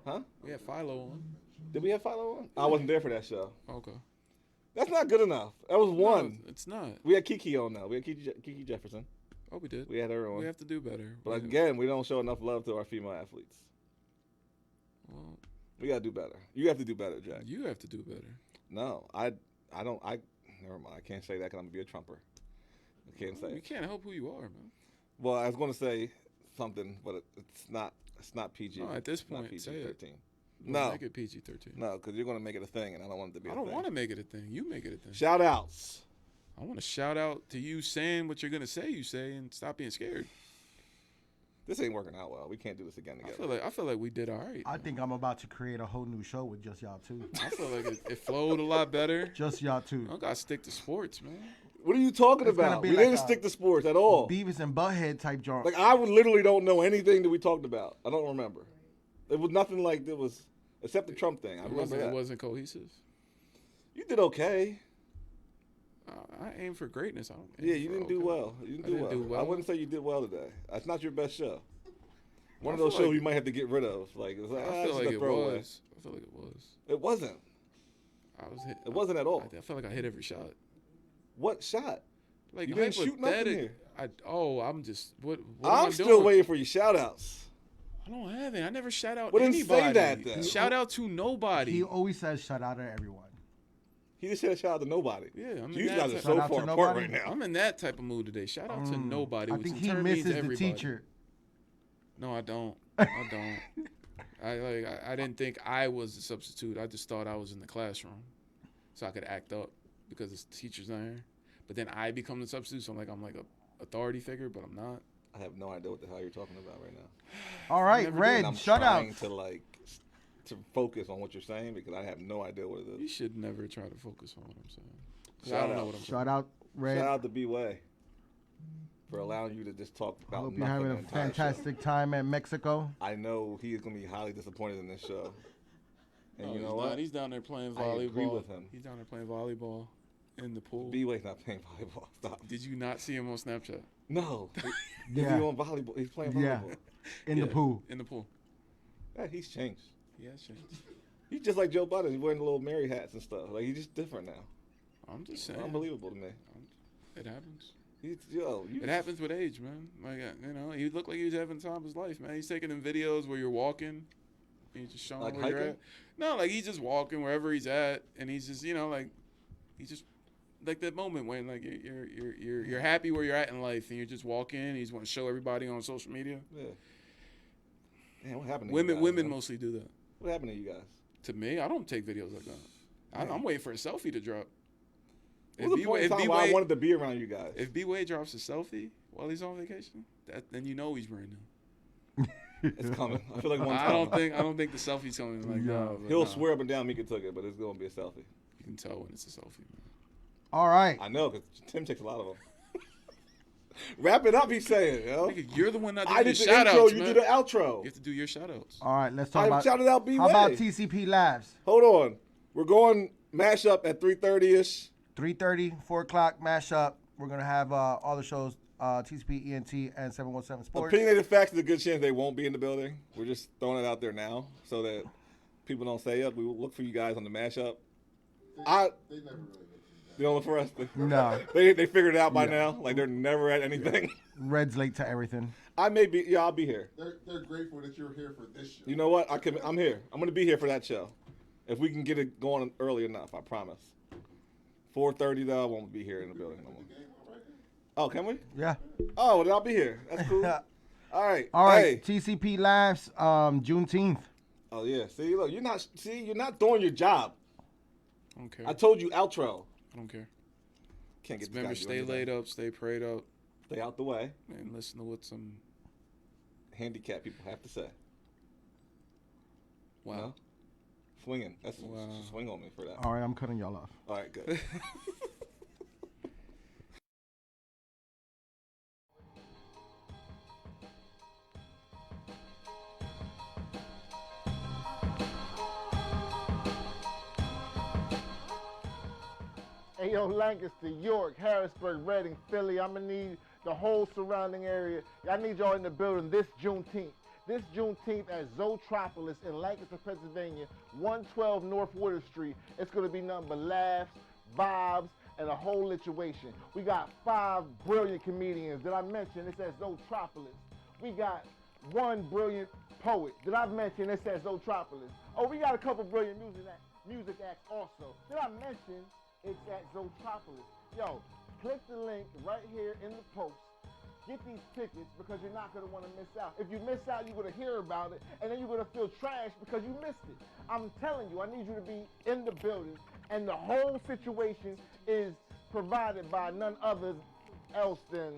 [SPEAKER 3] Huh?
[SPEAKER 4] We had Philo on.
[SPEAKER 3] Did we have Philo on? I wasn't there for that show.
[SPEAKER 4] Okay.
[SPEAKER 3] That's not good enough. That was one.
[SPEAKER 4] No, it's not.
[SPEAKER 3] We had Kiki on now. We had Kiki Jefferson.
[SPEAKER 4] Oh, we did.
[SPEAKER 3] We had her on.
[SPEAKER 4] We have to do better.
[SPEAKER 3] But again, we don't show enough love to our female athletes.
[SPEAKER 4] Well,
[SPEAKER 3] we gotta do better. You have to do better, Jack.
[SPEAKER 4] You have to do better.
[SPEAKER 3] No, I don't. Never mind. I can't say that because I'm gonna be a Trumper. I can't say.
[SPEAKER 4] You can't help who you are, man.
[SPEAKER 3] Well, I was gonna say something, but it's not. It's not PG.
[SPEAKER 4] No, at this point,
[SPEAKER 3] PG-13.
[SPEAKER 4] No, make it PG-13.
[SPEAKER 3] No, because you're gonna make it a thing, and I don't want it to be.
[SPEAKER 4] I don't want to make it a thing. You make it a thing.
[SPEAKER 3] Shout outs.
[SPEAKER 4] I want to shout out to you saying what you're gonna say. You say, and stop being scared.
[SPEAKER 3] This ain't working out well. We can't do this again together.
[SPEAKER 4] I feel like we did all right.
[SPEAKER 9] I think I'm about to create a whole new show with just y'all two.
[SPEAKER 4] I feel like it flowed a lot better.
[SPEAKER 9] Just y'all two.
[SPEAKER 4] I gotta stick to sports, man.
[SPEAKER 3] What are you talking about? We didn't stick to sports at all.
[SPEAKER 9] Beavis and Butthead type joint.
[SPEAKER 3] Like I literally don't know anything that we talked about. I don't remember. It was nothing like there was, except the Trump thing. I remember that.
[SPEAKER 4] It wasn't cohesive.
[SPEAKER 3] You did okay.
[SPEAKER 4] I aim for greatness.
[SPEAKER 3] You didn't do well. You didn't do well. I wouldn't say you did well today. That's not your best show. One of those shows you might have to get rid of. Like, it's like
[SPEAKER 4] I feel like it was. I feel like it was.
[SPEAKER 3] It wasn't.
[SPEAKER 4] I was hit.
[SPEAKER 3] It wasn't at all.
[SPEAKER 4] I feel like I hit every shot.
[SPEAKER 3] What shot?
[SPEAKER 4] Like
[SPEAKER 3] you didn't shoot nothing here.
[SPEAKER 4] I'm just. What
[SPEAKER 3] I'm still waiting for your shout outs.
[SPEAKER 4] I don't have it. I never shout out
[SPEAKER 3] well,
[SPEAKER 4] anybody.
[SPEAKER 3] Then say that then.
[SPEAKER 4] Shout out to nobody.
[SPEAKER 9] He always says shout out to everyone.
[SPEAKER 3] He just said shout out to nobody.
[SPEAKER 4] Yeah,
[SPEAKER 3] you guys are so far apart right now.
[SPEAKER 4] I'm in that type of mood today. Shout out to nobody.
[SPEAKER 9] I think he misses the teacher.
[SPEAKER 4] No, I don't. I don't. I didn't think I was the substitute. I just thought I was in the classroom, so I could act up because the teacher's not here. But then I become the substitute, so I'm like a authority figure, but I'm not.
[SPEAKER 3] I have no idea what the hell you're talking about right now.
[SPEAKER 9] All right, Red, shut up.
[SPEAKER 3] I'm trying to focus on what you're saying because I have no idea what it is.
[SPEAKER 4] You should never try to focus on what I'm saying.
[SPEAKER 3] Shout
[SPEAKER 4] I don't know what I'm saying.
[SPEAKER 9] Shout out, Red.
[SPEAKER 3] Shout out to B-Way for allowing you to just talk about
[SPEAKER 9] I hope
[SPEAKER 3] nothing.
[SPEAKER 9] you're having a fantastic time at Mexico.
[SPEAKER 3] I know he is going to be highly disappointed in this show. And you know what?
[SPEAKER 4] He's down there playing volleyball.
[SPEAKER 3] I agree with him.
[SPEAKER 4] He's down there playing volleyball in the pool.
[SPEAKER 3] B-Way's not playing volleyball. Stop.
[SPEAKER 4] Did you not see him on Snapchat?
[SPEAKER 3] No.
[SPEAKER 9] Yeah.
[SPEAKER 3] He's on volleyball. He's playing volleyball.
[SPEAKER 9] In the pool.
[SPEAKER 4] In the pool.
[SPEAKER 3] Yeah, he's changed.
[SPEAKER 4] He has changed.
[SPEAKER 3] He's just like Joe Budden. He's wearing the little Mary hats and stuff. Like, he's just different now.
[SPEAKER 4] I'm just saying.
[SPEAKER 3] Unbelievable to me.
[SPEAKER 4] It happens.
[SPEAKER 3] It
[SPEAKER 4] happens with age, man. Like, he looked like he was having the time of his life, man. He's taking them videos where you're walking, and he's just showing
[SPEAKER 3] like
[SPEAKER 4] where
[SPEAKER 3] hiking?
[SPEAKER 4] you're at. No, like he's just walking wherever he's at, and he's just, he's just like that moment when like you're happy where you're at in life, and you're just walking. He's want to show everybody on social media.
[SPEAKER 3] Yeah. Man, what happened to
[SPEAKER 4] women?
[SPEAKER 3] you guys,
[SPEAKER 4] Women
[SPEAKER 3] man?
[SPEAKER 4] mosly do that.
[SPEAKER 3] What happened to you guys?
[SPEAKER 4] To me, I don't take videos like that. I'm waiting for a selfie to drop.
[SPEAKER 3] What was the point in time why I wanted to be around you guys?
[SPEAKER 4] If B-Way drops a selfie while he's on vacation, then you know he's brand new.
[SPEAKER 3] It's coming. I feel like one time.
[SPEAKER 4] I don't think the selfie's coming. Like, no.
[SPEAKER 3] He'll swear up and down Mika took it, but it's gonna be a selfie.
[SPEAKER 4] You can tell when it's a selfie, man.
[SPEAKER 9] All right.
[SPEAKER 3] I know, because Tim takes a lot of them. Wrap it up, he's saying, yo.
[SPEAKER 4] You're the one that did
[SPEAKER 3] I
[SPEAKER 4] the
[SPEAKER 3] did the
[SPEAKER 4] shout
[SPEAKER 3] intro,
[SPEAKER 4] outs,
[SPEAKER 3] you
[SPEAKER 4] man.
[SPEAKER 3] did the outro.
[SPEAKER 4] You have to do your shout outs.
[SPEAKER 9] All right, let's talk about.
[SPEAKER 3] I shouted out B-Way.
[SPEAKER 9] How about TCP Labs?
[SPEAKER 3] Hold on. We're going mashup at 3:30ish.
[SPEAKER 9] 3:30, 4 o'clock mashup. We're gonna have all the shows, TCP, ENT, and 717 Sports.
[SPEAKER 3] Opinionated Facts, there's a good chance they won't be in the building. We're just throwing it out there now so that people don't say it. We will look for you guys on the mashup.
[SPEAKER 8] They never really
[SPEAKER 3] They don't look for us.
[SPEAKER 9] No.
[SPEAKER 3] They figured it out by now. Like they're never at anything.
[SPEAKER 9] Red's late to everything.
[SPEAKER 3] I may be. Yeah, I'll be here.
[SPEAKER 8] They're grateful that you're here for this show.
[SPEAKER 3] You know what? I'm here. I'm gonna be here for that show. If we can get it going early enough, I promise. 4:30 though, I won't be here in the building no more. Oh, can we?
[SPEAKER 9] Yeah.
[SPEAKER 3] Oh, well, then I'll be here. That's cool. All right.
[SPEAKER 9] All right.
[SPEAKER 3] Hey.
[SPEAKER 9] TCP Labs, Juneteenth.
[SPEAKER 3] Oh yeah. See, look, you're not doing your job.
[SPEAKER 4] I don't care.
[SPEAKER 3] I told you outro.
[SPEAKER 4] I don't care.
[SPEAKER 3] Can't get.
[SPEAKER 4] Remember, stay laid up, stay prayed up,
[SPEAKER 3] stay out the way,
[SPEAKER 4] and listen to what some
[SPEAKER 3] handicapped people have to say.
[SPEAKER 4] Wow.
[SPEAKER 3] No? Swinging. That's swing on me for that.
[SPEAKER 9] All right, I'm cutting y'all off.
[SPEAKER 3] All right, good.
[SPEAKER 5] Hey, yo, Lancaster, York, Harrisburg, Reading, Philly. I'm going to need the whole surrounding area. I need y'all in the building this Juneteenth. This Juneteenth at Zootropolis in Lancaster, Pennsylvania, 112 North Water Street. It's going to be nothing but laughs, vibes, and a whole situation. We got 5 brilliant comedians. Did I mention it's at Zootropolis? We got 1 brilliant poet. Did I mention it's at Zootropolis? Oh, we got a couple brilliant music acts also. Did I mention it's at Zootropolis? Yo, click the link right here in the post. Get these tickets because you're not going to want to miss out. If you miss out, you're going to hear about it, and then you're going to feel trash because you missed it. I'm telling you, I need you to be in the building, and the whole situation is provided by none other else than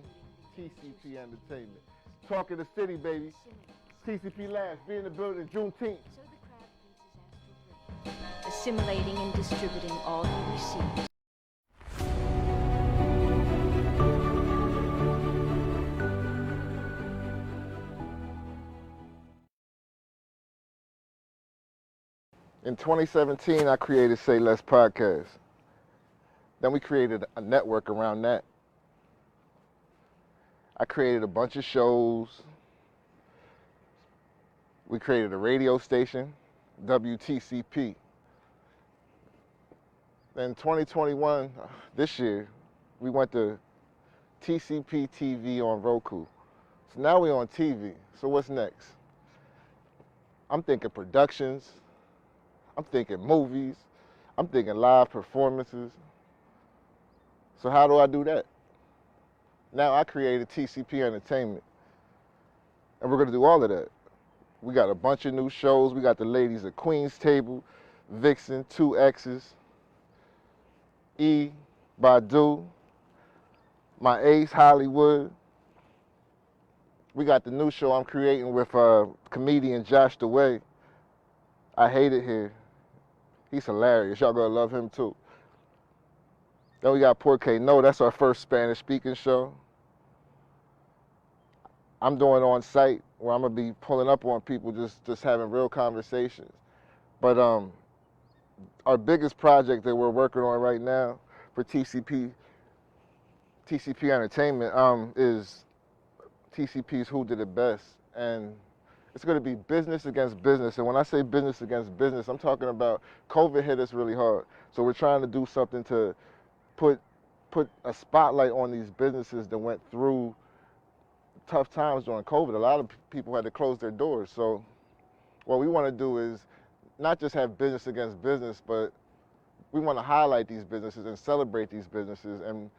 [SPEAKER 5] TCP Entertainment. Talking the city, baby. TCP Labs, be in the building Juneteenth.
[SPEAKER 6] Assimilating and distributing all he receives.
[SPEAKER 5] In 2017, I created Say Less Podcast. Then we created a network around that. I created a bunch of shows. We created a radio station, WTCP. Then 2021, this year, we went to TCP TV on Roku. So now we're on TV. So what's next? I'm thinking productions. I'm thinking movies. I'm thinking live performances. So how do I do that? Now I created TCP Entertainment. And we're gonna do all of that. We got a bunch of new shows. We got the ladies at Queen's Table, Vixen, 2 X's, E, Badu, my ace, Hollywood. We got the new show I'm creating with comedian Josh DeWay. I Hate It Here. He's hilarious. Y'all gonna love him too. Then we got Porque No. That's our first Spanish speaking show. I'm doing on site where I'm gonna be pulling up on people, just having real conversations. But our biggest project that we're working on right now for TCP Entertainment is TCP's Who Did It Best. And it's going to be business against business. And when I say business against business, I'm talking about COVID hit us really hard. So we're trying to do something to put a spotlight on these businesses that went through tough times during COVID. A lot of people had to close their doors. So what we want to do is not just have business against business, but we want to highlight these businesses and celebrate these businesses and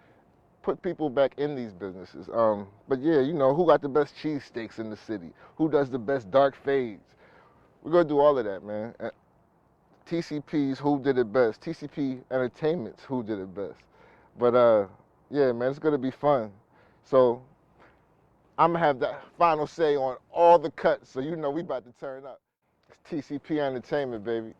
[SPEAKER 5] put people back in these businesses. But yeah, you know, who got the best cheesesteaks in the city? Who does the best dark fades? We're gonna do all of that, man. TCP's Who Did It Best. TCP Entertainment's Who Did It Best. But yeah, man, it's gonna be fun. So I'm gonna have the final say on all the cuts, so you know we about to turn up. It's TCP Entertainment, baby.